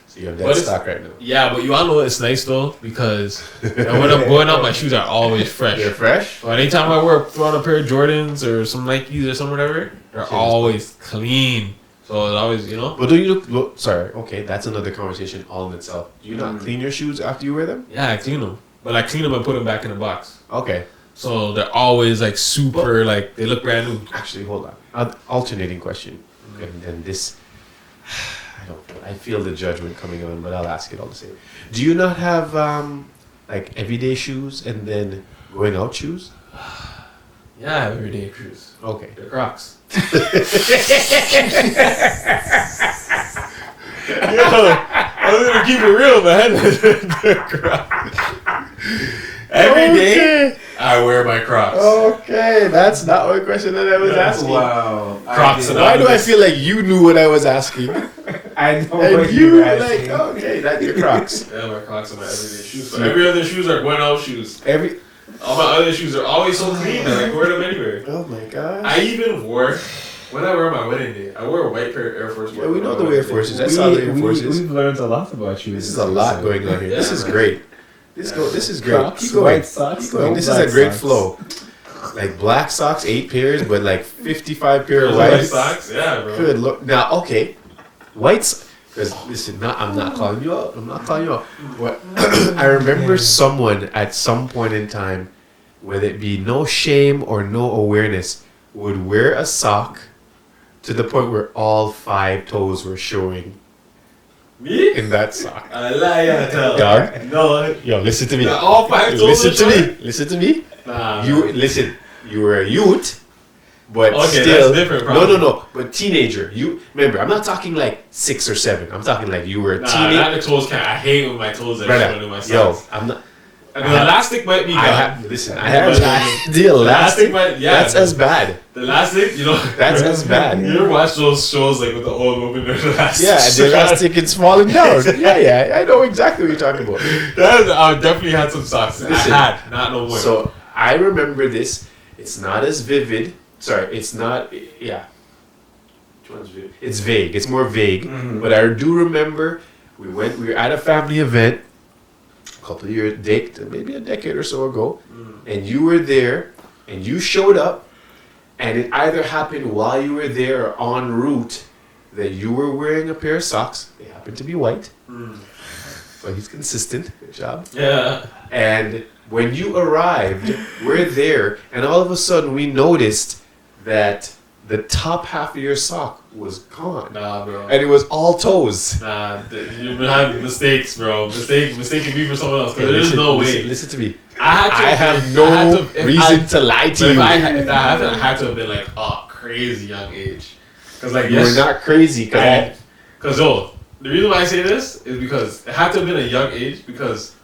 So you have that stock right now. Yeah, but you all know it's nice though, because when I'm going out, my shoes are always fresh. They're fresh? So anytime I throw on a pair of Jordans or some Nikes or some whatever, they're always clean. So it's always, But do you look sorry, okay, that's another conversation all in itself. Do you not clean your shoes after you wear them? Yeah, I clean them. But I clean them and put them back in the box. Okay. So they're always like super, like they look brand new. Actually, hold on. Alternating question. And this, I feel the judgment coming on, but I'll ask it all the same. Do you not have like everyday shoes and then going out shoes? Yeah, I have everyday shoes. Okay. They're Crocs. I'm gonna keep it real, man. They're Crocs. Every day, I wear my Crocs. Okay, that's not what question that I was asking. Wow. Crocs. Why do I feel like you knew what I was asking? I know And what you you're like, asking. okay, that's your Crocs. Yeah, my Crocs are my everyday shoes. So every other shoes are going out shoes. Every. All my other shoes are always so clean that I can wear them anywhere. Oh my god. I even wore, when I wear my wedding day, I wore a white pair of Air Force. Yeah, we know the Air Forces. I saw the Air Forces. We've learned a lot about you. This is a lot going on here. This is great. This is great. Crocs, Keep going. white socks, Keep going. no This is black a great socks. flow. Like black socks, 8 pairs, but like 55 pair of Those white white socks, yeah, bro. Good look. Now, okay, whites. Because listen, I'm not calling you out. I'm not calling you out. What I remember someone at some point in time, whether it be no shame or no awareness, would wear a sock to the point where all 5 toes were showing. Me? In that sock. I lie, Dog. No. Yo, listen to me. All 5 toes. Listen to me. Listen to me. Nah. You were a youth, but Okay, still. that's different, probably. No. But teenager. You remember? I'm not talking like 6 or 7. I'm talking like you were a teenager. Not the toes count. I hate when my toes are showing in my Yo, socks. I'm not. And the elastic might be gone. I have the elastic. That's as bad. The elastic, That's as bad. You ever watch those shows like with the old woman with the elastic? Yeah, the elastic is falling down. Yeah, I know exactly what you're talking about. I definitely had some socks. Listen, I had, not no more. So I remember this. It's not as vivid. Sorry, it's not. Yeah. Which one's vivid? It's vague. It's more vague. Mm-hmm. But I do remember we were at a family event a couple of years, maybe a decade or so ago, and you were there, and you showed up, and it either happened while you were there or en route that you were wearing a pair of socks. They happened to be white. So he's consistent. Good job. Yeah. And when you arrived, we're there, and all of a sudden we noticed that the top half of your sock was gone. Nah, bro. And it was all toes. Nah, you've been having mistakes, bro. Mistaking me for someone else. Cause there's no way. Listen to me. I have no reason to lie to you. If I had to have been like, crazy young age. Cause like, You were not crazy. Cause the reason why I say this is because it had to have been a young age, because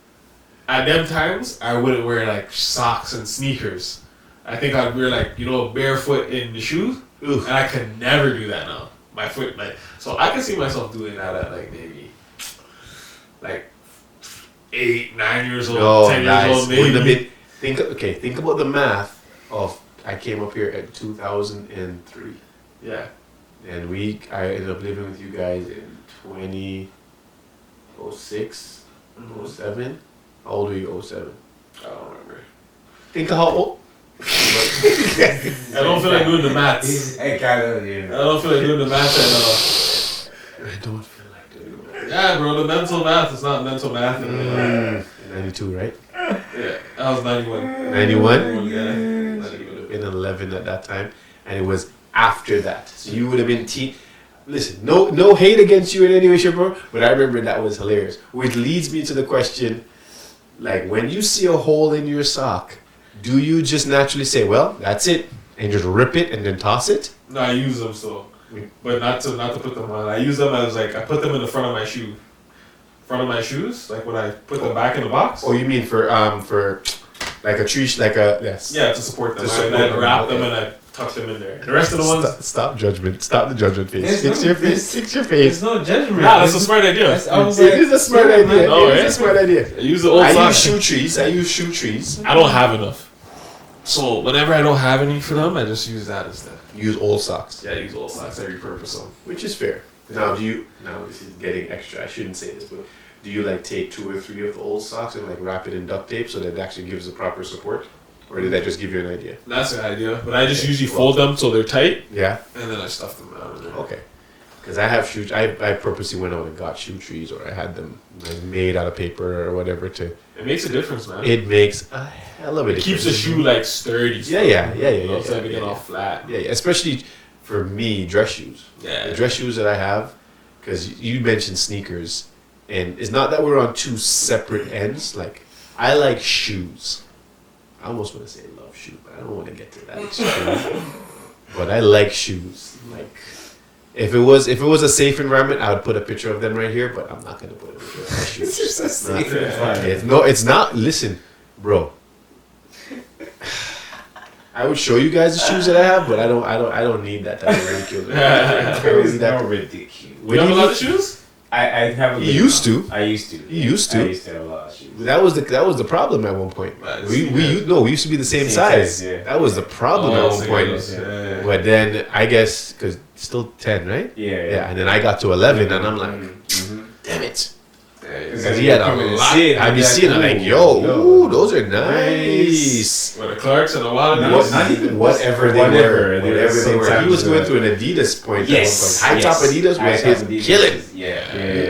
at them times I wouldn't wear like socks and sneakers. I think I'd wear like, barefoot in the shoes. Oof. And I could never do that now. My foot, so I can see myself doing that at like maybe like 8, 9 years old, 10 years old, maybe. Think about the math of I came up here at 2003. Yeah. And I ended up living with you guys in 2006, 07. How old were you 07? I don't remember. Think of how old. I don't feel like doing the maths. I don't don't feel like doing the maths at all. I don't feel like doing Yeah, bro, the mental math is not mental math. 92, right? Yeah, I was 91. 91? Yeah. In 11 at that time, and it was after that. So you would have been Listen, no hate against you in any way, shape, or form, but I remember that was hilarious. Which leads me to the question, like, when you see a hole in your sock, do you just naturally say, well, that's it, and just rip it and then toss it? No, I use them still, but not to put them on. I use them as like I put them in the front of my shoe, front of my shoes, like when I put them back in the box. Oh, you mean for like a tree, like a yes? Yeah, to support them. To support I them, wrap okay. them and I tuck them in there. The rest of the ones. Stop judgment. Stop the judgment face. There's Fix your face. Fix your face. There's no judgment. Nah, that's a smart idea. I was It is a smart idea. No, It is right? a smart idea. I use the old I socks. use shoe trees. I don't have enough. So whenever I don't have any for them, I just use that instead. Use old socks. Yeah, I use old socks. I repurpose them. Which is fair. Now, this is getting extra. I shouldn't say this, but do you like take 2 or 3 of the old socks and like wrap it in duct tape so that it actually gives the proper support? Or did that just give you an idea? That's the idea. But I just usually fold them so they're tight, Yeah? and then I stuff them out in there. Okay. Because I have shoe, I purposely went out and got shoe trees, or I had them like, made out of paper or whatever to. It makes a difference, man. It makes a hell of a It difference. keeps the shoe like sturdy. Yeah. Instead of getting all flat. Yeah, especially for me, dress shoes. Yeah. The dress shoes that I have, because you mentioned sneakers, and it's not that we're on 2 separate ends. Like, I like shoes. I almost want to say love shoe, but I don't want to get to that extreme. But I like shoes. Like, if it was a safe environment, I would put a picture of them right here. But I'm not gonna put a picture of my shoes. It's just a safe environment. It's not. Listen, bro. I would show you guys the shoes that I have, but I don't need that type of ridicule. It's not ridiculous. You have a lot of shoes? I have a You used to. I used to. You used to. I used to have a lot of shoes. That was the problem at one point. Right, We used to be the same size. yeah. That was the problem at one point. Yeah. But then I guess because still 10, right? Yeah. And then I got to 11, and I'm like, Mm-hmm. damn it. Because He had a lot. I'd be seeing it like, yo, those are nice. With the Clarks and a lot of No, these. not even Whatever they whatever. were. He was going through an Adidas point. Yes. High top Adidas was his killing. Yeah.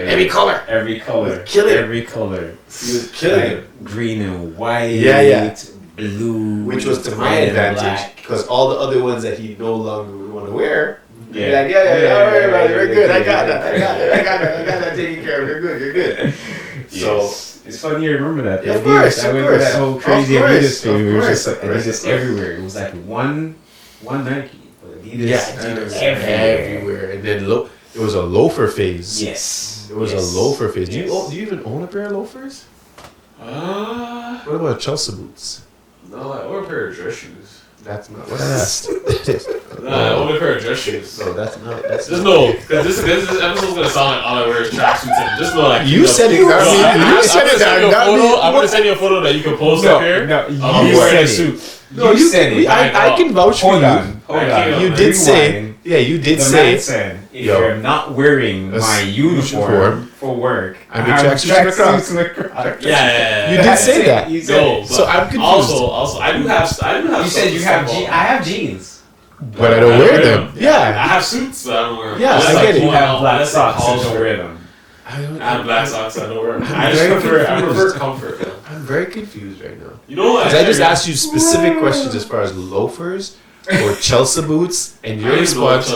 Every color. Every color. killing. Every color. He was killing it. Like green and white. Yeah. Blue. Which was to my red and advantage black. because all the other ones that he no longer would want to wear. Yeah. You're like, don't worry about it. We're good. I got that. I got that taken care of. You're good. Yes. It's funny you remember that. Yeah, of course, I of remember course. that whole crazy Of course, Adidas thing. It was just like of course. Adidas everywhere. It was like one Nike, but Adidas, Adidas everywhere. everywhere. And then it was a loafer phase. Yes. It was a loafer phase. Do you even own a pair of loafers? What about Chelsea boots? No, I own a pair of dress shoes. That's not what I asked. No, I own a pair of dress shoes. No, that's not. That's Just not. know, because this episode's gonna sound like all I wear is tracksuits and just know like You said it. You said it. I'm gonna send you a photo that you can post up here. No, I'm you wearing said a it. suit. No, you said it. I can vouch for Hold you. on. on. You did say. Rewind. Yeah, you did The say. man said, if Yo. you're not wearing my uniform for work, I'm in tracksuits and a Crocs. Yeah. You did say that. You said No, it. So I'm confused. Also, I do have. You said you have jeans. I have jeans. But I don't wear them. I Yeah. have suits, but I don't wear them. Yeah, Unless I get it. go You have out, black unless socks calls and don't for wear it. them. I have black socks. I don't wear them. I very prefer comfort. Man. I'm very confused right now. You know what? Because I just asked you specific questions as far as loafers or Chelsea boots, and your response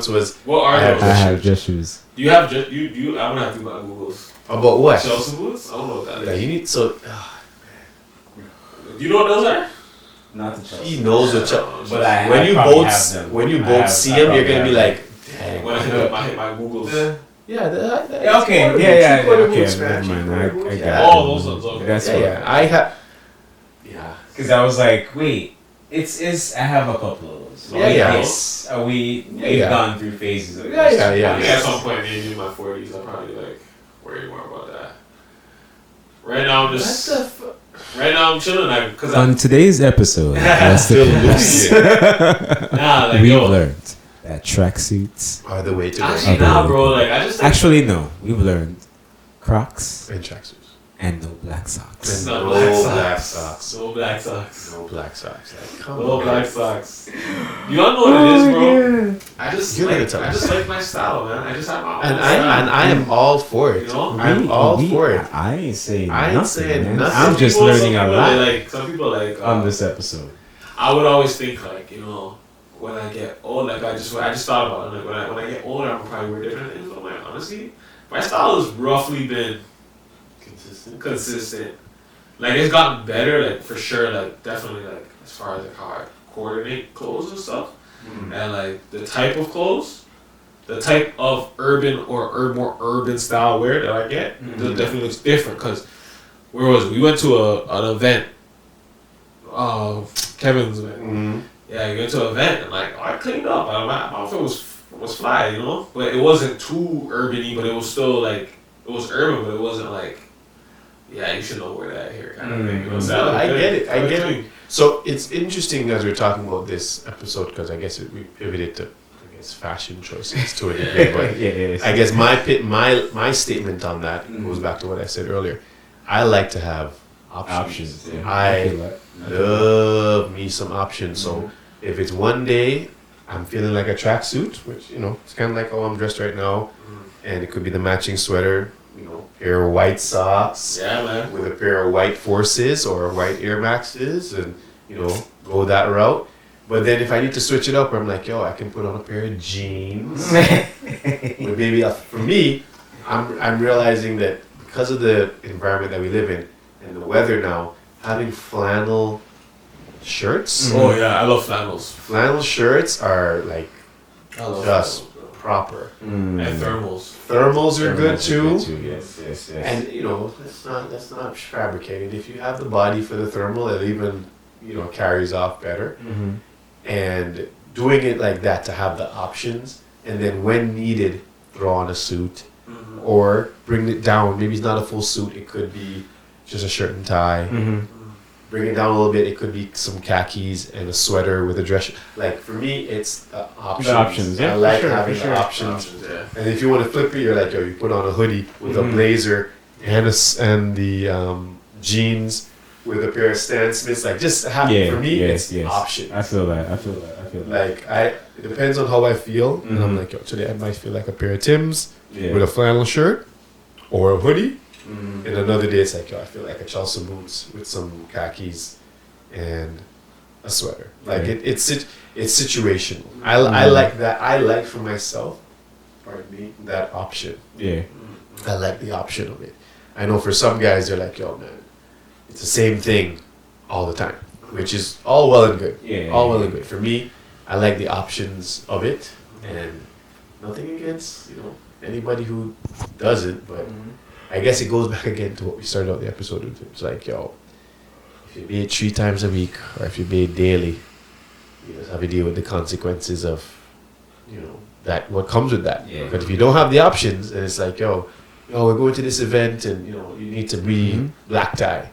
was What are I have those? dress I have dress shoes. Do you have just you? I'm gonna have to do my Googles. about what? Chelsea boots? I don't know what that Yeah, is. you need so. Do you know what those are? Not the Chelsea. He knows what Chelsea. But I When you probably both have them. when you I both have- see I him, you're probably gonna be have like, dang. When I hit my Googles. Yeah, Okay, man. never mind. I got it. Oh, those ones. Okay. That's Yeah, what. yeah. I have. Yeah. Because I was like, wait, it's. I have a couple of those. Yeah, yeah. Yes, we've yeah. gone through phases of Yeah, this. yeah, yeah. I think at some point, maybe in my 40s, I'll probably like worry more about that. Right now, I'm just. Right now, I'm chilling because On today's episode, Still losing it. like we've yo, learned that tracksuits. Are the way to go. actually, nah, bro. Like I just like, Actually, no, we've learned Crocs And tracksuits. And no black socks. And No no black socks. No black socks. No black socks. Like, come No on. black socks. You don't know what it is, bro. I just You're like gonna tell I us. just like my style, man. I just have my own And style. I am all for it. You know? I'm all for it. I ain't saying I ain't nothing. saying man. nothing. I'm just Some learning a people, lot Like some people, like on this episode. I would always think like, you know, when I get old, like I just thought about it. Like when I get older, I'm gonna probably wear different things. But like honestly, my style has roughly been consistent. Like it's gotten better, like for sure, like definitely, like as far as like how I coordinate clothes and stuff, and like the type of clothes, the type of urban or more urban style wear that I get, it definitely looks different. Cause where was we went to an event, Kevin's event. Yeah, we went to an event and like I cleaned up. My outfit was fly, you know, but it wasn't too urban-y, but it was still like it was urban, but it wasn't like. Yeah, you should know where that here kind of thing. You know, so I get it. I get it. So it's interesting as we're talking about this episode because I guess we pivoted to fashion choices to a degree. But I guess my statement on that goes back to what I said earlier. I like to have options. Yeah. I love me some options. So if it's one day I'm feeling like a tracksuit, which it's kind of like how I'm dressed right now, and it could be the matching sweater. Pair of white socks, man, with a pair of white Forces or white Air Maxes, and go that route. But then if I need to switch it up, I'm like, I can put on a pair of jeans. But maybe for me, I'm realizing that because of the environment that we live in and the weather now, having flannel shirts. Oh yeah, I love flannels. Flannel shirts are like I love just flannels, bro. proper. And thermals. Thermals are good too. Yes. And let's not fabricate it. If you have the body for the thermal, it even carries off better. And doing it like that to have the options, and then when needed, throw on a suit or bring it down. Maybe it's not a full suit. It could be just a shirt and tie. Bring it down a little bit. It could be some khakis and a sweater with a dress. Like for me, it's options. The options, yeah. I like for having sure. the options. And if you want to flip it, you're like, you put on a hoodie with a blazer and the jeans with a pair of Stan Smiths. Like just have for me, it's options. I feel that. Like it depends on how I feel, and I'm like, today I might feel like a pair of Timbs with a flannel shirt or a hoodie. And another day it's like, I feel like a Chelsea boots with some khakis and a sweater. Like it's situational. I like that. I like for myself, that option. Yeah. I like the option of it. I know for some guys they're like, man, it's the same thing all the time, which is all well and good. All well and good. For me, I like the options of it, and nothing against anybody who doesn't, but I guess it goes back again to what we started out the episode with. It's like, if you bathe 3 times a week or if you bathe daily, you just have to deal with the consequences of, that what comes with that. Yeah. But if you don't have the options, and it's like, we're going to this event and you need to be black tie.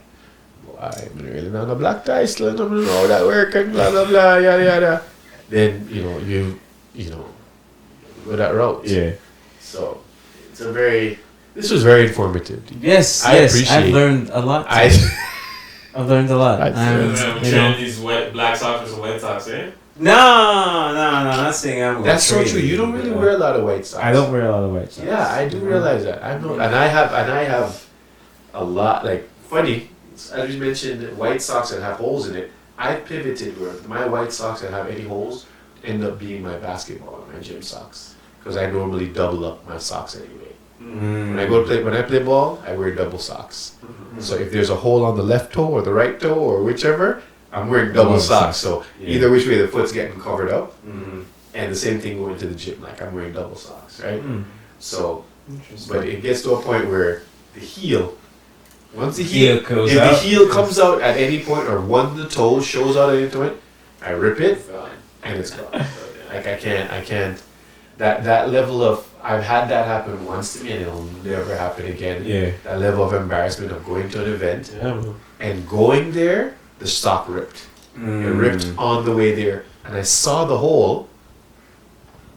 Well, I'm really not a black tie still. I don't know how that works and blah blah blah yada yada. Then you go that route. Yeah. So this was very informative. Yes. I appreciate. I've learned a lot. I've learned a lot. These black socks and white socks, eh? No, not saying I'm. That's so true. You don't really wear a lot of white socks. I don't wear a lot of white socks. Yeah, I do realize that. I know, and I have a lot. Like funny, as you mentioned, white socks that have holes in it. I pivoted where my white socks that have any holes end up being my basketball and my gym socks, because I normally double up my socks anyway. When I play ball, I wear double socks. So if there's a hole on the left toe or the right toe or whichever, I'm wearing double socks. So either which way, the foot's getting covered up. And the same thing going to the gym, like I'm wearing double socks, right? So, but it gets to a point where the heel, once the heel goes out, the heel comes out at any point, or one of the toes shows out at any point, I rip it and it's gone. Like I can't. That level of, I've had that happen once to me and it'll never happen again. Yeah. That level of embarrassment of going to an event and going there, the sock ripped. It ripped on the way there, and I saw the hole,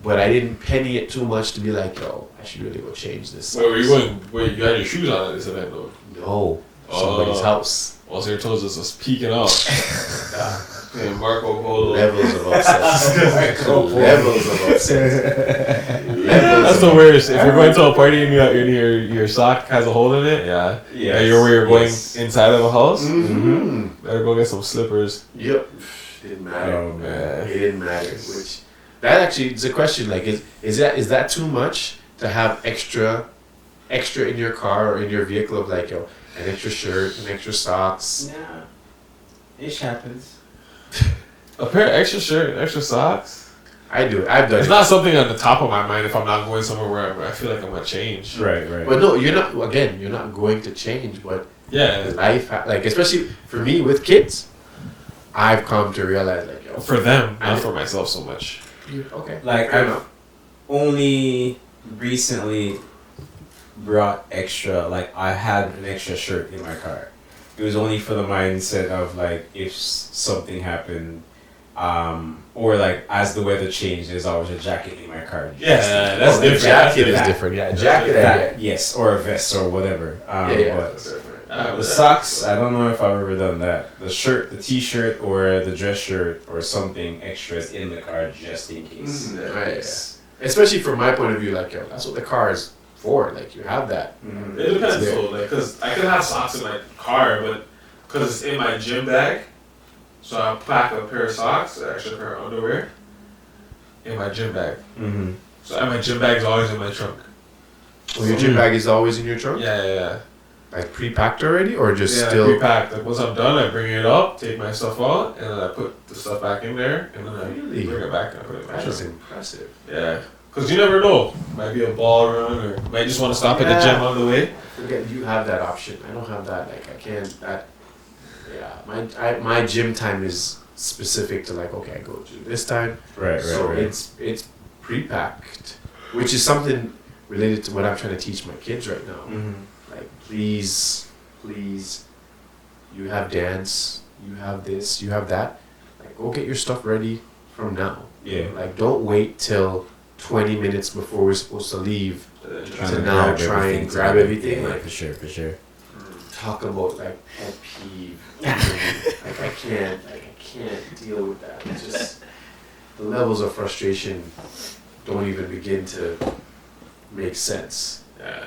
but I didn't penny it too much to be like, yo, I should really go change this. Where were you going? Where you had your shoes on at this event though? No, somebody's house. Also, your toes was peeking out. Yeah, Marco Polo. Levels of obsessed. Levels of obsessed. That's the worst. If you're going to a party and your sock has a hole in it, yeah, you're where you're going inside of a house. Mm-hmm. Better go get some slippers. Yep. Didn't matter. Oh man, it didn't matter. Which that actually is a question. Like, is that too much to have extra in your car or in your vehicle of like, yo, an extra shirt, an extra socks? Nah, it happens. a pair of extra shirt, extra socks. I do it. I've done it. It's not something on the top of my mind if I'm not going somewhere where I feel like I'm gonna change. Right. But no, you're not. Again, you're not going to change. But Yeah, life, like especially for me with kids, I've come to realize like, yo, for them, not for myself so much. okay, Like fair I've enough. only recently brought extra. Like I had an extra shirt in my car. It was only for the mindset of like if something happened, or like as the weather changed, there's always a jacket in my car. Yeah, that's The different. jacket is That- different. Yeah, jacket. That, yes, or a vest or whatever. But the socks, I don't know if I've ever done that. The shirt, the t-shirt, or the dress shirt, or something extras in the car just in case. Right. Especially from my point of view, like, yo, that's what the car is for. Like, you have that. It depends Yeah. though, like, cause I could have socks in my car, but cause it's in my gym bag, so I pack a pair of socks, an extra pair of underwear, in my gym bag. Mm-hmm. So my gym bag's always in my trunk. Well, your gym bag is always in your trunk? Yeah. Like, pre-packed already? Or just Yeah, still? pre-packed. Like once I'm done, I bring it up, take my stuff out, and then I put the stuff back in there, and then I Really? bring it back and I put it in my That is trunk. impressive. Yeah, cause you never know. Might be a ball run, or might just want to stop at the gym on the way. Forget, you have that option. I don't have that. Like, I can't, my gym time is specific to like, okay, I go to this time. Right. So it's pre-packed, which is something related to what I'm trying to teach my kids right now. Mm-hmm. Like, please, you have dance, you have this, you have that. Like, go get your stuff ready from now. Yeah. Like, don't wait till 20 minutes before we're supposed to leave Trying to to now grab try everything and grab together. everything. Yeah, Like, for sure. talk about like pet peeve. Like, I can't deal with that. It's just the levels of frustration don't even begin to make sense. Yeah.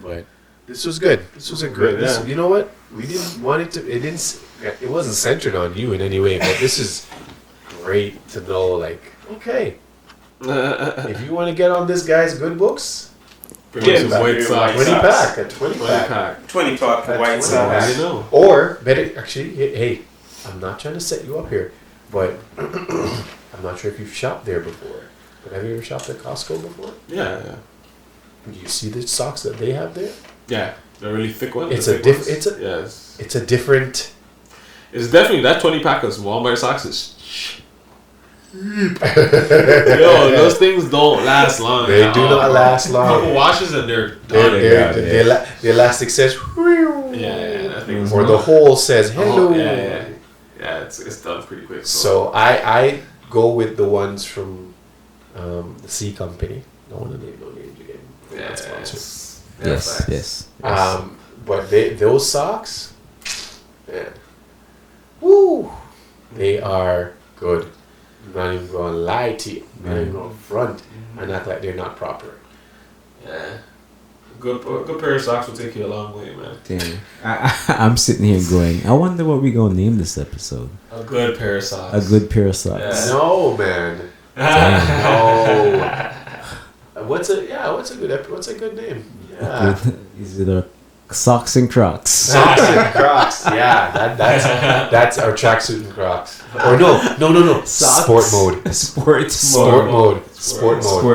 But this was good. This was a great. Yeah. You know what? We didn't want it to. It wasn't centered on you in any way. But this is great to know. Like, okay, if you want to get on this guy's good books, Bring get some back. white socks. 20 pack, a 20 pack. 20 pack That's white 20 socks. pack. You know. Or better, actually, hey, I'm not trying to set you up here, but I'm not sure if you've shopped there before. But have you ever shopped at Costco before? Yeah. Do you see the socks that they have there? Yeah. The really thick ones. It's the a thick diff- ones. it's a- Yes. It's a different. It's definitely that 20 pack of Walmart socks is. Yo, those things don't last long. They at do all, not bro. last long. Couple washes and they're done. The elastic says, Yeah, that thing is or the hole says hello. Oh, yeah, it's done pretty quick. So I go with the ones from the C Company. Don't want to name no names again. We're not sponsored. Yes. But those socks, man, woo, they are good. I'm not even going to lie to you. I'm not even going to front and act like they're not proper. Yeah. Good pair of socks will take you a long way, man. Damn. I'm sitting here going, I wonder what we're going to name this episode. A good pair of socks. A good pair of socks. Yeah. No, man. No. What's a good name? Yeah. Is it a socks and Crocs? Socks and Crocs. Yeah, that's our tracksuit and Crocs. Or no. Socks. Sport mode. Sport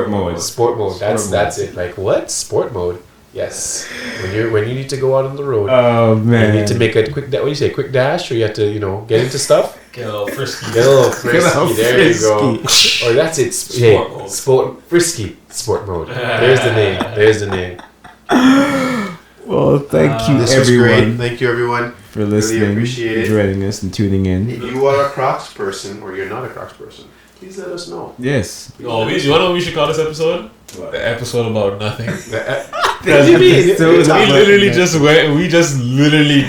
mode. Sport mode. That's it. Like, what? Sport mode. Yes. When you need to go out on the road. Oh, man. You need to make a quick. What do you say? Quick dash, or you have to get into stuff. Get a little frisky. Get a little frisky. There you go. Or that's it. Sport mode. Sport mode. There's the name. Well, thank you, This was everyone, great. Thank you, everyone. for listening, appreciate it. joining us, and tuning in. If you are a Crocs person or you're not a Crocs person, please let us know. Yes. Oh, you know what we should call this episode? What? The episode about nothing. What do you mean? We literally just went. We just literally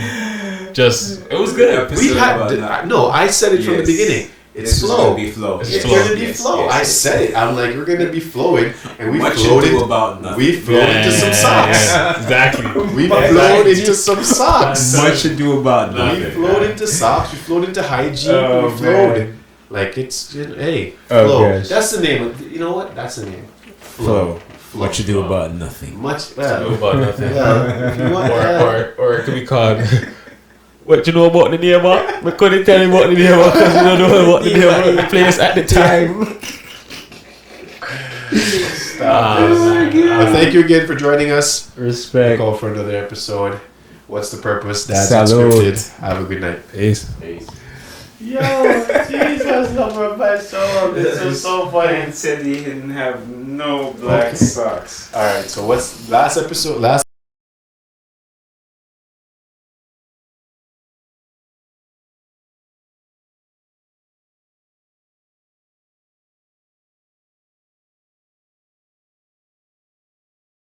just. It was good. We had no. I said it from the beginning. It's flow. Be flow. It's gonna be flow. I said it. I'm like, we're gonna be flowing, and we floated. About nothing. We flowed into some socks. Yeah, exactly. We flowed into some socks. Much ado about nothing. We flowed into socks. We flowed into hygiene. Oh, we flowed. man. Like it's hey, Oh, flow. gosh. That's the name. You know what? That's the name. Flow. What you do about nothing. Much About nothing. If you want Or it could be called. What you know about the neighbor? We couldn't tell you about the neighbor because you don't know about the neighbor, the place at the time. Well, thank you again for joining us. Respect. Call for another episode. What's the purpose? That's Salud. Unscripted. Have a good night. Peace. Yo, Jesus, love my soul. This is so funny. Said he didn't have no black socks. All right, so what's last episode? Last